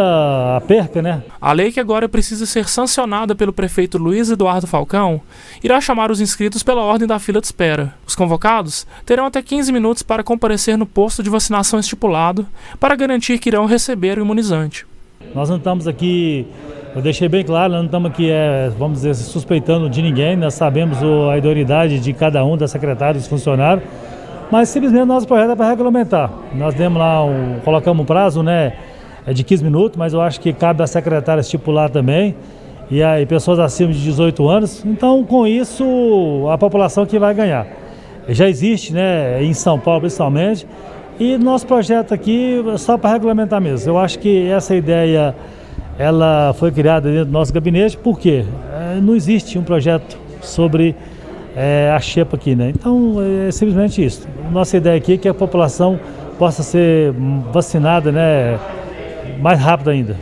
a perca, né? A lei, que agora precisa ser sancionada pelo prefeito Luiz Eduardo Falcão, irá chamar os inscritos pela ordem da fila de espera. Os convocados terão até 15 minutos para comparecer no posto de vacinação estipulado para garantir que irão receber o imunizante. Nós não estamos aqui, eu deixei bem claro, nós não estamos aqui, vamos dizer, suspeitando de ninguém, nós sabemos a idoneidade de cada um, da secretária, dos funcionários, mas simplesmente nosso projeto é para regulamentar. Nós demos lá, colocamos um prazo, né, de 15 minutos, mas eu acho que cabe à secretária estipular também, e aí pessoas acima de 18 anos. Então, com isso, a população que vai ganhar. Já existe, né, em São Paulo principalmente, e nosso projeto aqui é só para regulamentar mesmo. Eu acho que essa ideia, ela foi criada dentro do nosso gabinete, porque não existe um projeto sobre a xepa aqui, né? Então, é simplesmente isso. Nossa ideia aqui é que a população possa ser vacinada, né, mais rápido ainda.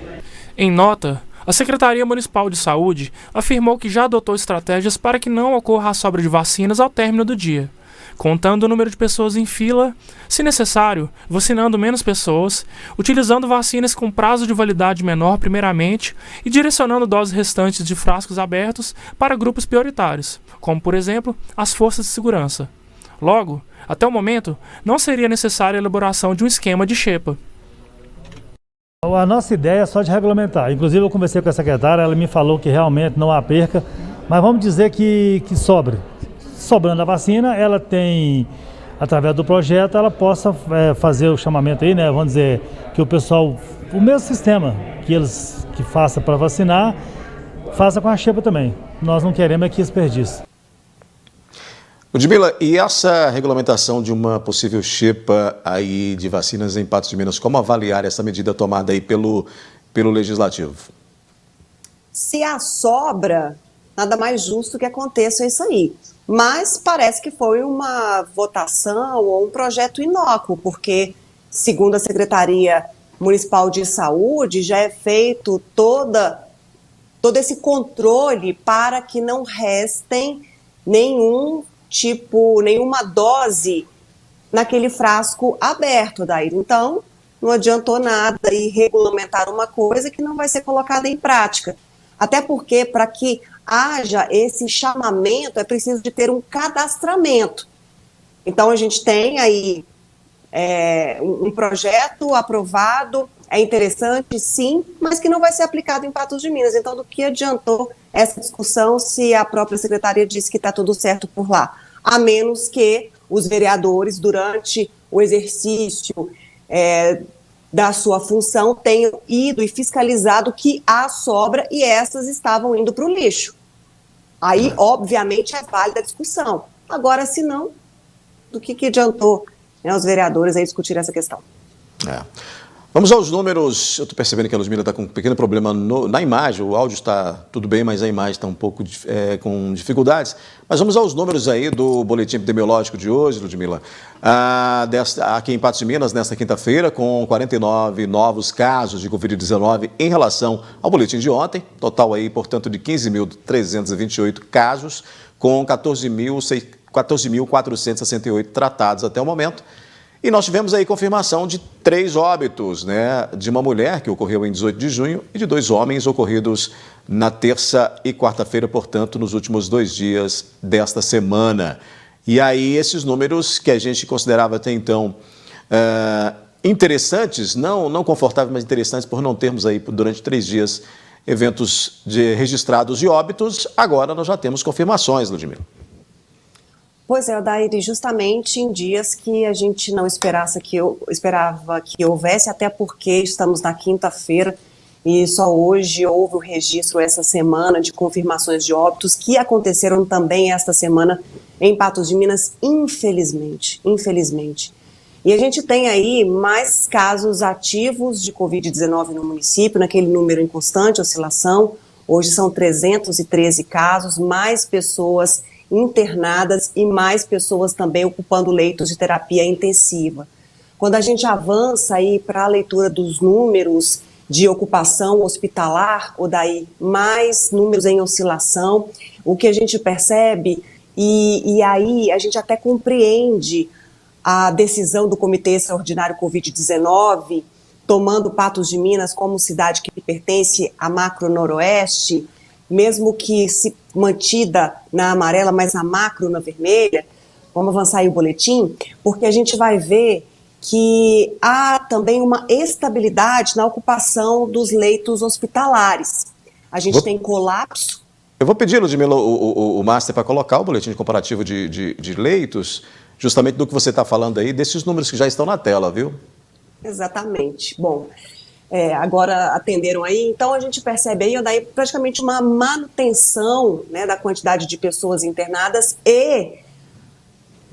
Em nota, a Secretaria Municipal de Saúde afirmou que já adotou estratégias para que não ocorra a sobra de vacinas ao término do dia, contando o número de pessoas em fila, se necessário, vacinando menos pessoas, utilizando vacinas com prazo de validade menor primeiramente e direcionando doses restantes de frascos abertos para grupos prioritários, como, por exemplo, as forças de segurança. Logo, até o momento, não seria necessária a elaboração de um esquema de xepa. A nossa ideia é só de regulamentar. Inclusive, eu conversei com a secretária, ela me falou que realmente não há perca, mas vamos dizer que sobre. Sobrando a vacina, ela tem, através do projeto, ela possa fazer o chamamento aí, né? Vamos dizer que o pessoal, o mesmo sistema que faça para vacinar, faça com a xepa também. Nós não queremos que desperdice. Ludmila, e essa regulamentação de uma possível xepa aí de vacinas em Patos de Minas, como avaliar essa medida tomada aí pelo Legislativo? Se há sobra, nada mais justo que aconteça isso aí. Mas parece que foi uma votação ou um projeto inócuo, porque, segundo a Secretaria Municipal de Saúde, já é feito todo esse controle para que não restem nenhuma dose naquele frasco aberto, daí. Então, não adiantou nada ir regulamentar uma coisa que não vai ser colocada em prática. Até porque, para que haja esse chamamento, é preciso de ter um cadastramento. Então, a gente tem aí um projeto aprovado, é interessante, sim, mas que não vai ser aplicado em Patos de Minas. Então, do que adiantou essa discussão se a própria secretaria disse que está tudo certo por lá? A menos que os vereadores, durante o exercício da sua função, tenham ido e fiscalizado que há sobra e essas estavam indo para o lixo. Aí, obviamente, é válida a discussão. Agora, se não, do que adiantou, né, os vereadores aí discutir essa questão? Vamos aos números. Eu estou percebendo que a Ludmila está com um pequeno problema na imagem. O áudio está tudo bem, mas a imagem está um pouco com dificuldades. Mas vamos aos números aí do boletim epidemiológico de hoje, Ludmila. Aqui em Patos de Minas, nesta quinta-feira, com 49 novos casos de Covid-19 em relação ao boletim de ontem. Total aí, portanto, de 15.328 casos, com 14.468 tratados até o momento. E nós tivemos aí confirmação de 3 óbitos, né, de uma mulher que ocorreu em 18 de junho e de 2 homens ocorridos na terça e quarta-feira, portanto, nos últimos 2 dias desta semana. E aí esses números que a gente considerava até então interessantes, não confortáveis, mas interessantes por não termos aí durante 3 dias eventos registrados de óbitos, agora nós já temos confirmações, Ludmila. Pois é, Odair, justamente em dias que a gente não esperava que houvesse, até porque estamos na quinta-feira e só hoje houve o registro essa semana de confirmações de óbitos que aconteceram também esta semana em Patos de Minas, infelizmente. E a gente tem aí mais casos ativos de Covid-19 no município, naquele número em constante oscilação. Hoje são 313 casos, mais pessoas internadas e mais pessoas também ocupando leitos de terapia intensiva. Quando a gente avança aí para a leitura dos números de ocupação hospitalar, ou daí mais números em oscilação, o que a gente percebe, e aí a gente até compreende a decisão do Comitê Extraordinário Covid-19, tomando Patos de Minas como cidade que pertence à macro noroeste, mesmo que se mantida na amarela, mas na macro na vermelha. Vamos avançar aí o boletim, porque a gente vai ver que há também uma estabilidade na ocupação dos leitos hospitalares. A gente tem colapso. Eu vou pedir, Ludmila, o Master para colocar o boletim comparativo de leitos, justamente do que você está falando aí, desses números que já estão na tela, viu? Exatamente. Bom, agora atenderam aí. Então a gente percebe aí, Odair, praticamente uma manutenção, né, da quantidade de pessoas internadas e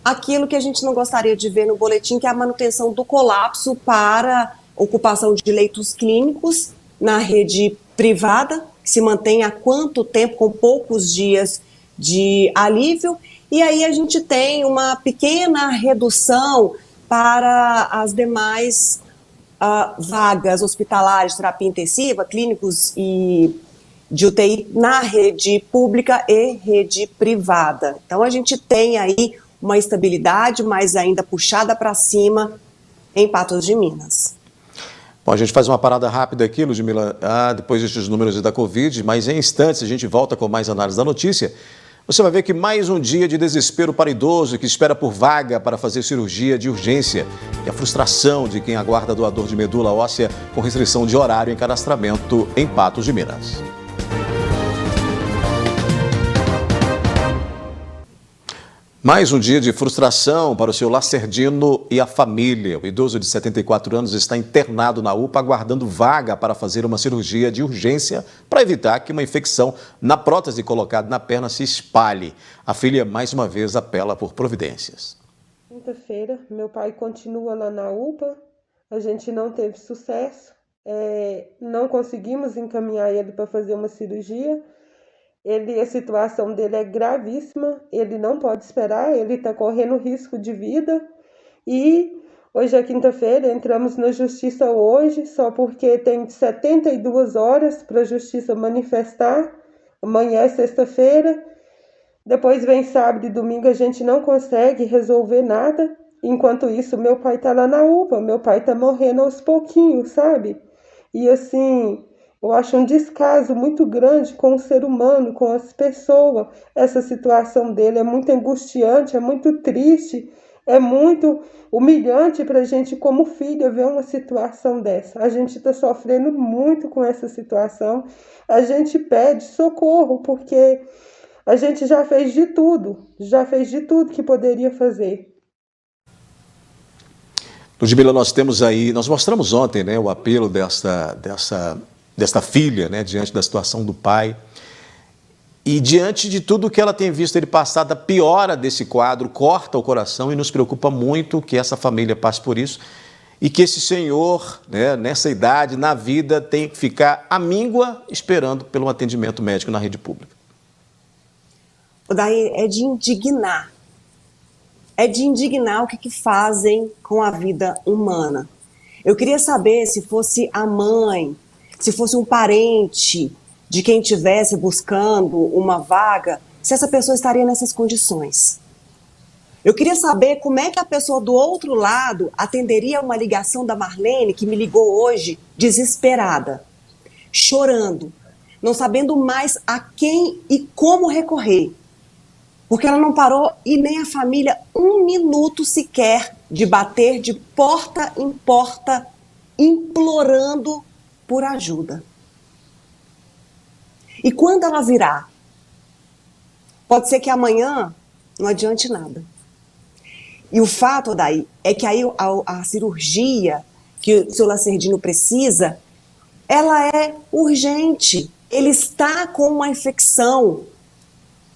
aquilo que a gente não gostaria de ver no boletim, que é a manutenção do colapso para ocupação de leitos clínicos na rede privada, que se mantém há quanto tempo, com poucos dias de alívio, e aí a gente tem uma pequena redução para as demais vagas hospitalares de terapia intensiva, clínicos e de UTI na rede pública e rede privada. Então a gente tem aí uma estabilidade, mas ainda puxada para cima em Patos de Minas. Bom, a gente faz uma parada rápida aqui, Ludmila, depois destes números da Covid, mas em instantes a gente volta com mais análise da notícia. Você vai ver que mais um dia de desespero para idoso que espera por vaga para fazer cirurgia de urgência e a frustração de quem aguarda doador de medula óssea com restrição de horário em cadastramento em Patos de Minas. Mais um dia de frustração para o seu Lacerdino e a família. O idoso de 74 anos está internado na UPA aguardando vaga para fazer uma cirurgia de urgência para evitar que uma infecção na prótese colocada na perna se espalhe. A filha, mais uma vez, apela por providências. Quinta-feira, meu pai continua lá na UPA, a gente não teve sucesso, não conseguimos encaminhar ele para fazer uma cirurgia. A situação dele é gravíssima, ele não pode esperar, ele está correndo risco de vida. E hoje é quinta-feira, entramos na justiça hoje, só porque tem 72 horas para a justiça manifestar. Amanhã é sexta-feira, depois vem sábado e domingo, a gente não consegue resolver nada. Enquanto isso, meu pai está lá na UPA, meu pai está morrendo aos pouquinhos, sabe? E assim, eu acho um descaso muito grande com o ser humano, com as pessoas. Essa situação dele é muito angustiante, é muito triste, é muito humilhante para a gente como filha ver uma situação dessa. A gente está sofrendo muito com essa situação. A gente pede socorro porque a gente já fez de tudo que poderia fazer. Ludmila, nós mostramos ontem, né, o apelo desta filha, né, diante da situação do pai e diante de tudo que ela tem visto ele passar, da piora desse quadro, corta o coração e nos preocupa muito que essa família passe por isso e que esse senhor, né, nessa idade, na vida, tem que ficar à míngua esperando pelo atendimento médico na rede pública. Daí é de indignar o que fazem com a vida humana. Eu queria saber se fosse a mãe, se fosse um parente de quem estivesse buscando uma vaga, se essa pessoa estaria nessas condições. Eu queria saber como é que a pessoa do outro lado atenderia uma ligação da Marlene, que me ligou hoje, desesperada, chorando, não sabendo mais a quem e como recorrer. Porque ela não parou, e nem a família, um minuto sequer, de bater de porta em porta, implorando por ajuda. E quando ela virar? Pode ser que amanhã não adiante nada. E o fato daí é que aí a cirurgia que o seu Lacerdino precisa, ela é urgente. Ele está com uma infecção.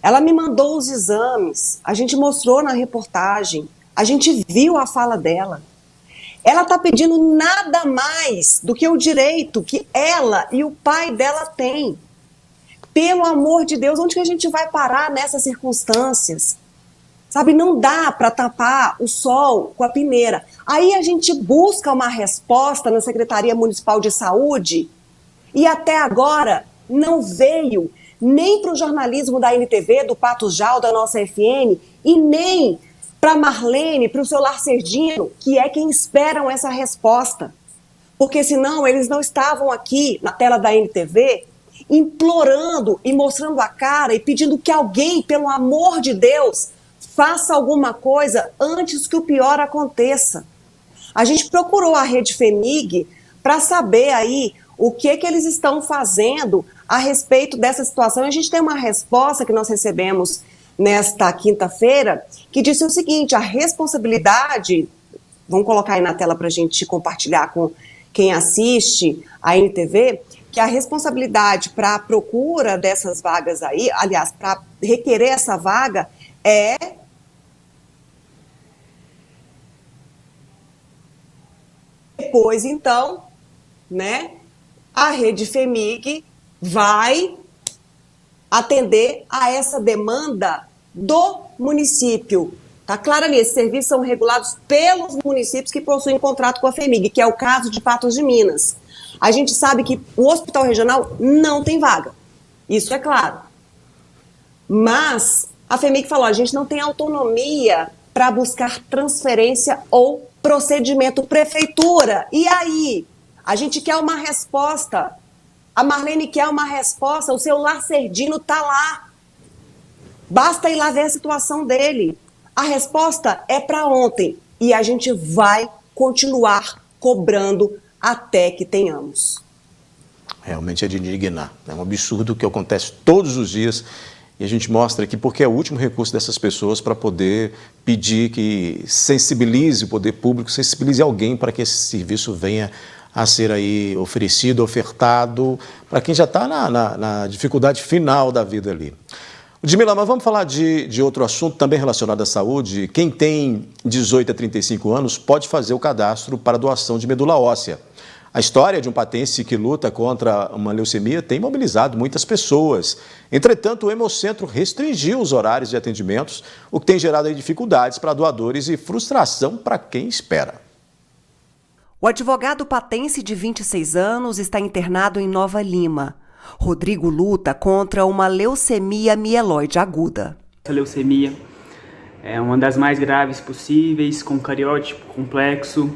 Ela me mandou os exames, a gente mostrou na reportagem, a gente viu a fala dela. Ela está pedindo nada mais do que o direito que ela e o pai dela têm. Pelo amor de Deus, onde que a gente vai parar nessas circunstâncias? Sabe, não dá para tapar o sol com a peneira. Aí a gente busca uma resposta na Secretaria Municipal de Saúde e até agora não veio nem para o jornalismo da NTV, do Patos Jal, da nossa FN, e nem para Marlene, para o seu Lacerdino, que é quem esperam essa resposta. Porque senão eles não estavam aqui na tela da NTV implorando e mostrando a cara e pedindo que alguém, pelo amor de Deus, faça alguma coisa antes que o pior aconteça. A gente procurou a Rede FEMIG para saber aí o que eles estão fazendo a respeito dessa situação. A gente tem uma resposta que nós recebemos nesta quinta-feira, que disse o seguinte: a responsabilidade, vamos colocar aí na tela para a gente compartilhar com quem assiste a NTV, que a responsabilidade para a procura dessas vagas aí, aliás, para requerer essa vaga, depois, então, né, a Rede FEMIG vai atender a essa demanda do município. Tá claro ali, esses serviços são regulados pelos municípios que possuem contrato com a FEMIG, que é o caso de Patos de Minas. A gente sabe que o hospital regional não tem vaga, isso é claro. Mas a FEMIG falou, a gente não tem autonomia para buscar transferência ou procedimento. Prefeitura, e aí? A gente quer uma resposta. A Marlene quer uma resposta, o seu Lacerdino está lá. Basta ir lá ver a situação dele. A resposta é para ontem e a gente vai continuar cobrando até que tenhamos. Realmente é de indignar. É um absurdo que acontece todos os dias e a gente mostra aqui porque é o último recurso dessas pessoas para poder pedir que sensibilize o poder público, sensibilize alguém para que esse serviço venha a ser aí oferecido, ofertado, para quem já está na dificuldade final da vida ali. Ludmila, mas vamos falar de outro assunto também relacionado à saúde. Quem tem 18 a 35 anos pode fazer o cadastro para doação de medula óssea. A história de um patense que luta contra uma leucemia tem mobilizado muitas pessoas. Entretanto, o Hemocentro restringiu os horários de atendimentos, o que tem gerado aí dificuldades para doadores e frustração para quem espera. O advogado patense de 26 anos está internado em Nova Lima. Rodrigo luta contra uma leucemia mieloide aguda. Essa leucemia é uma das mais graves possíveis, com cariótipo complexo,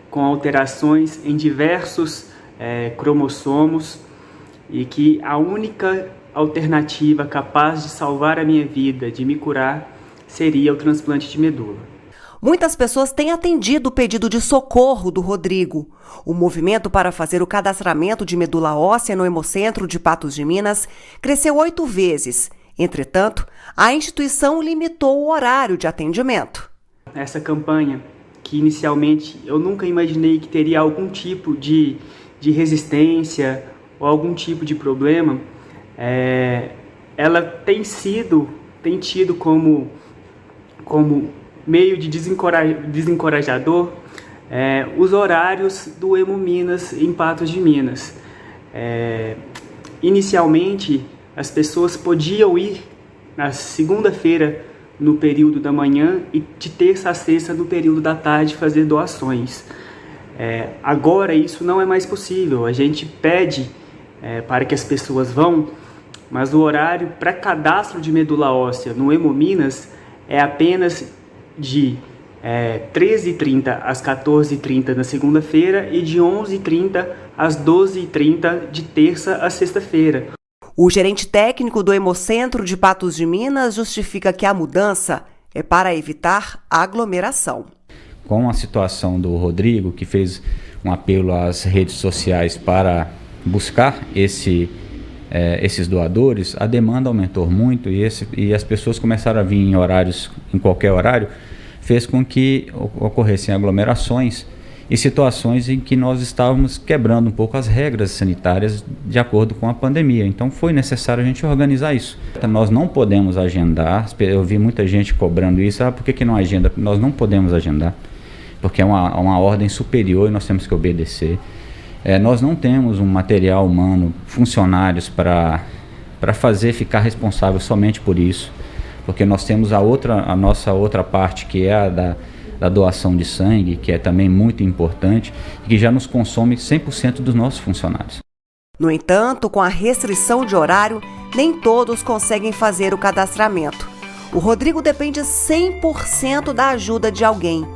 com alterações em diversos cromossomos e que a única alternativa capaz de salvar a minha vida, de me curar, seria o transplante de medula. Muitas pessoas têm atendido o pedido de socorro do Rodrigo. O movimento para fazer o cadastramento de medula óssea no Hemocentro de Patos de Minas cresceu 8 vezes. Entretanto, a instituição limitou o horário de atendimento. Essa campanha, que inicialmente eu nunca imaginei que teria algum tipo de resistência ou algum tipo de problema, ela tem tido como meio de desencorajador os horários do Hemominas em Patos de Minas. Inicialmente, as pessoas podiam ir na segunda-feira no período da manhã e de terça a sexta no período da tarde fazer doações. Agora isso não é mais possível. A gente pede para que as pessoas vão, mas o horário para cadastro de medula óssea no Hemominas é apenas de 13h30 às 14h30 na segunda-feira e de 11h30 às 12h30 de terça a sexta-feira. O gerente técnico do Hemocentro de Patos de Minas justifica que a mudança é para evitar aglomeração. Com a situação do Rodrigo, que fez um apelo às redes sociais para buscar esses doadores, a demanda aumentou muito e as pessoas começaram a vir em qualquer horário, fez com que ocorressem aglomerações e situações em que nós estávamos quebrando um pouco as regras sanitárias de acordo com a pandemia. Então foi necessário a gente organizar isso. Nós não podemos agendar, eu vi muita gente cobrando isso, por que não agenda? Nós não podemos agendar, porque é uma ordem superior e nós temos que obedecer. Nós não temos um material humano, funcionários para ficar responsável somente por isso, porque nós temos a nossa outra parte, que é a da doação de sangue, que é também muito importante e que já nos consome 100% dos nossos funcionários. No entanto, com a restrição de horário, nem todos conseguem fazer o cadastramento. O Rodrigo depende 100% da ajuda de alguém.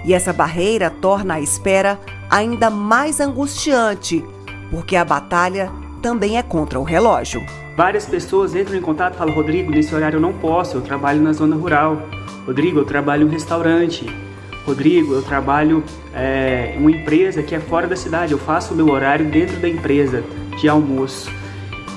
E essa barreira torna a espera ainda mais angustiante, porque a batalha também é contra o relógio. Várias pessoas entram em contato e falam: Rodrigo, nesse horário eu não posso, eu trabalho na zona rural. Rodrigo, eu trabalho em um restaurante. Rodrigo, eu trabalho em uma empresa que é fora da cidade, eu faço o meu horário dentro da empresa de almoço.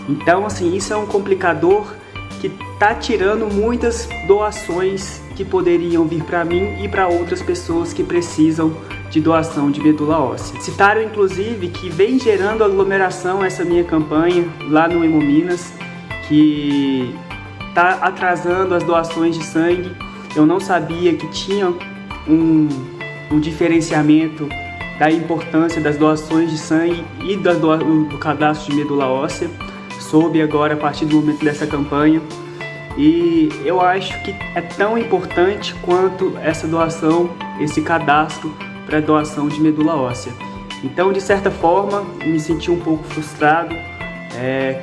Então, assim, isso é um complicador que está tirando muitas doações que poderiam vir para mim e para outras pessoas que precisam de doação de medula óssea. Citaram inclusive que vem gerando aglomeração essa minha campanha lá no Hemominas, que está atrasando as doações de sangue. Eu não sabia que tinha um diferenciamento da importância das doações de sangue e do cadastro de medula óssea. Soube agora a partir do momento dessa campanha. E eu acho que é tão importante quanto essa doação, esse cadastro para doação de medula óssea. Então, de certa forma, me senti um pouco frustrado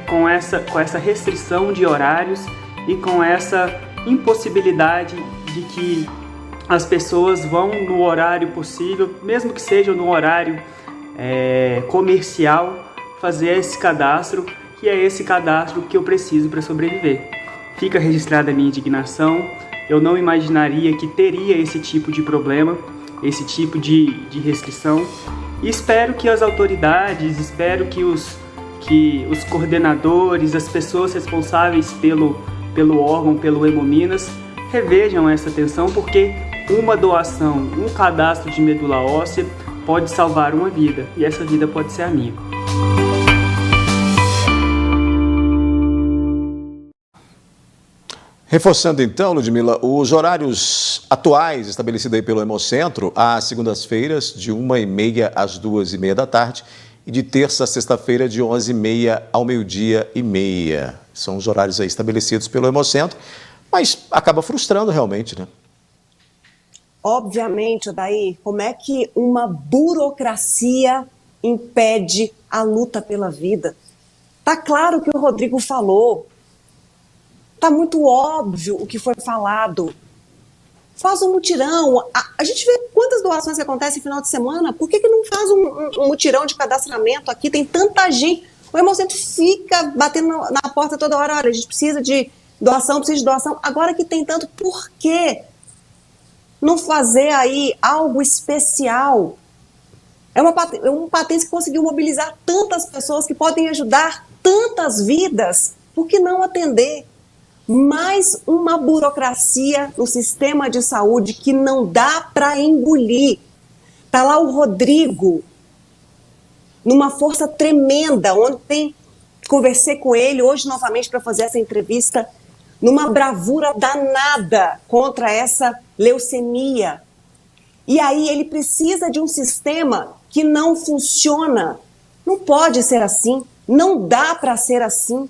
com essa restrição de horários e com essa impossibilidade de que as pessoas vão no horário possível, mesmo que seja no horário comercial, fazer esse cadastro, que é esse cadastro que eu preciso para sobreviver. Fica registrada a minha indignação. Eu não imaginaria que teria esse tipo de problema, esse tipo de restrição. E espero que as autoridades, espero que os coordenadores, as pessoas responsáveis pelo órgão, pelo Hemominas, revejam essa atenção, porque uma doação, um cadastro de medula óssea pode salvar uma vida, e essa vida pode ser a minha. Reforçando então, Ludmila, os horários atuais estabelecidos aí pelo Hemocentro, às segundas-feiras, de 1h30 às 2h30 da tarde, e de terça a sexta-feira, de 11h30 ao 12h30. São os horários aí estabelecidos pelo Hemocentro, mas acaba frustrando realmente, né? Obviamente, Odair, como é que uma burocracia impede a luta pela vida? Tá claro que o Rodrigo falou. Tá muito óbvio o que foi falado. Faz um mutirão. A gente vê quantas doações que acontecem no final de semana. Por que não faz um mutirão de cadastramento aqui? Tem tanta gente. O Hemocentro fica batendo na porta toda hora. Olha, a gente precisa de doação, precisa de doação. Agora que tem tanto, por quê? Não fazer aí algo especial? É um patente que conseguiu mobilizar tantas pessoas, que podem ajudar tantas vidas. Por que não atender? Mais uma burocracia no sistema de saúde que não dá para engolir. Está lá o Rodrigo, numa força tremenda. Ontem conversei com ele, hoje novamente para fazer essa entrevista, numa bravura danada contra essa leucemia. E aí ele precisa de um sistema que não funciona. Não pode ser assim, não dá para ser assim.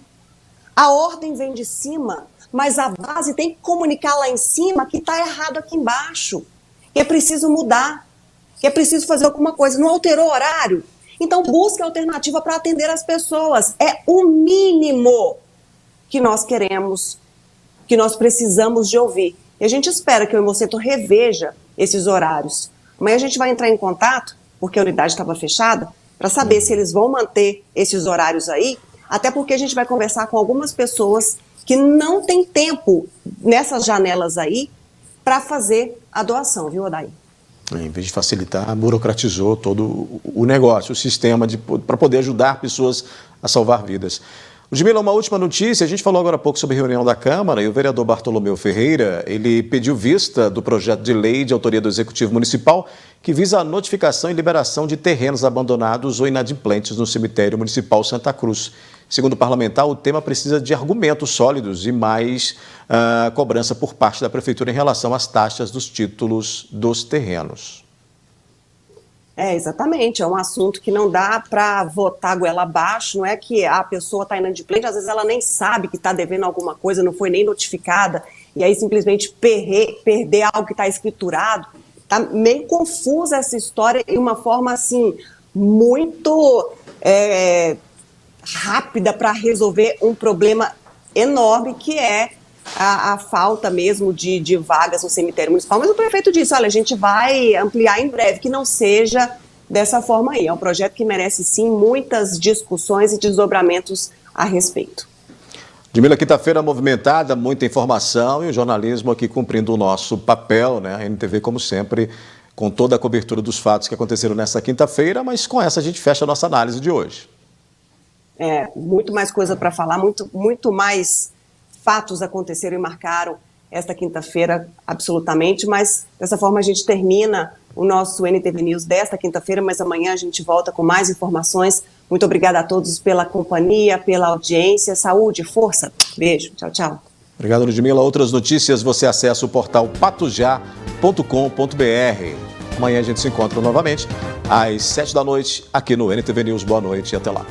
A ordem vem de cima, mas a base tem que comunicar lá em cima que está errado aqui embaixo. Que é preciso mudar, que é preciso fazer alguma coisa. Não alterou o horário? Então busque alternativa para atender as pessoas. É o mínimo que nós queremos, que nós precisamos de ouvir. E a gente espera que o Hemocentro reveja esses horários. Amanhã a gente vai entrar em contato, porque a unidade estava fechada, para saber se eles vão manter esses horários aí. Até porque a gente vai conversar com algumas pessoas que não têm tempo nessas janelas aí para fazer a doação, viu, Odair? Em vez de facilitar, burocratizou todo o negócio, o sistema para poder ajudar pessoas a salvar vidas. Ludmila, uma última notícia. A gente falou agora há pouco sobre a reunião da Câmara e o vereador Bartolomeu Ferreira, ele pediu vista do projeto de lei de autoria do Executivo Municipal que visa a notificação e liberação de terrenos abandonados ou inadimplentes no cemitério municipal Santa Cruz. Segundo o parlamentar, o tema precisa de argumentos sólidos e mais cobrança por parte da Prefeitura em relação às taxas dos títulos dos terrenos. Exatamente, é um assunto que não dá para votar goela abaixo, não é que a pessoa está inadimplente, às vezes ela nem sabe que está devendo alguma coisa, não foi nem notificada, e aí simplesmente perder algo que está escriturado. Está meio confusa essa história de uma forma assim, muito rápida para resolver um problema enorme que é a falta mesmo de vagas no cemitério municipal. Mas o prefeito disse, olha, a gente vai ampliar em breve, que não seja dessa forma aí. É um projeto que merece sim muitas discussões e desdobramentos a respeito. Ludmila, quinta-feira movimentada, muita informação e o jornalismo aqui cumprindo o nosso papel, né? A NTV, como sempre, com toda a cobertura dos fatos que aconteceram nessa quinta-feira, mas com essa a gente fecha a nossa análise de hoje. Muito mais coisa para falar, muito mais fatos aconteceram e marcaram esta quinta-feira, absolutamente, mas dessa forma a gente termina o nosso NTV News desta quinta-feira, mas amanhã a gente volta com mais informações. Muito obrigada a todos pela companhia, pela audiência. Saúde, força. Beijo. Tchau, tchau. Obrigado, Ludmila. Outras notícias você acessa o portal patujá.com.br. Amanhã a gente se encontra novamente às 7 da noite aqui no NTV News. Boa noite e até lá.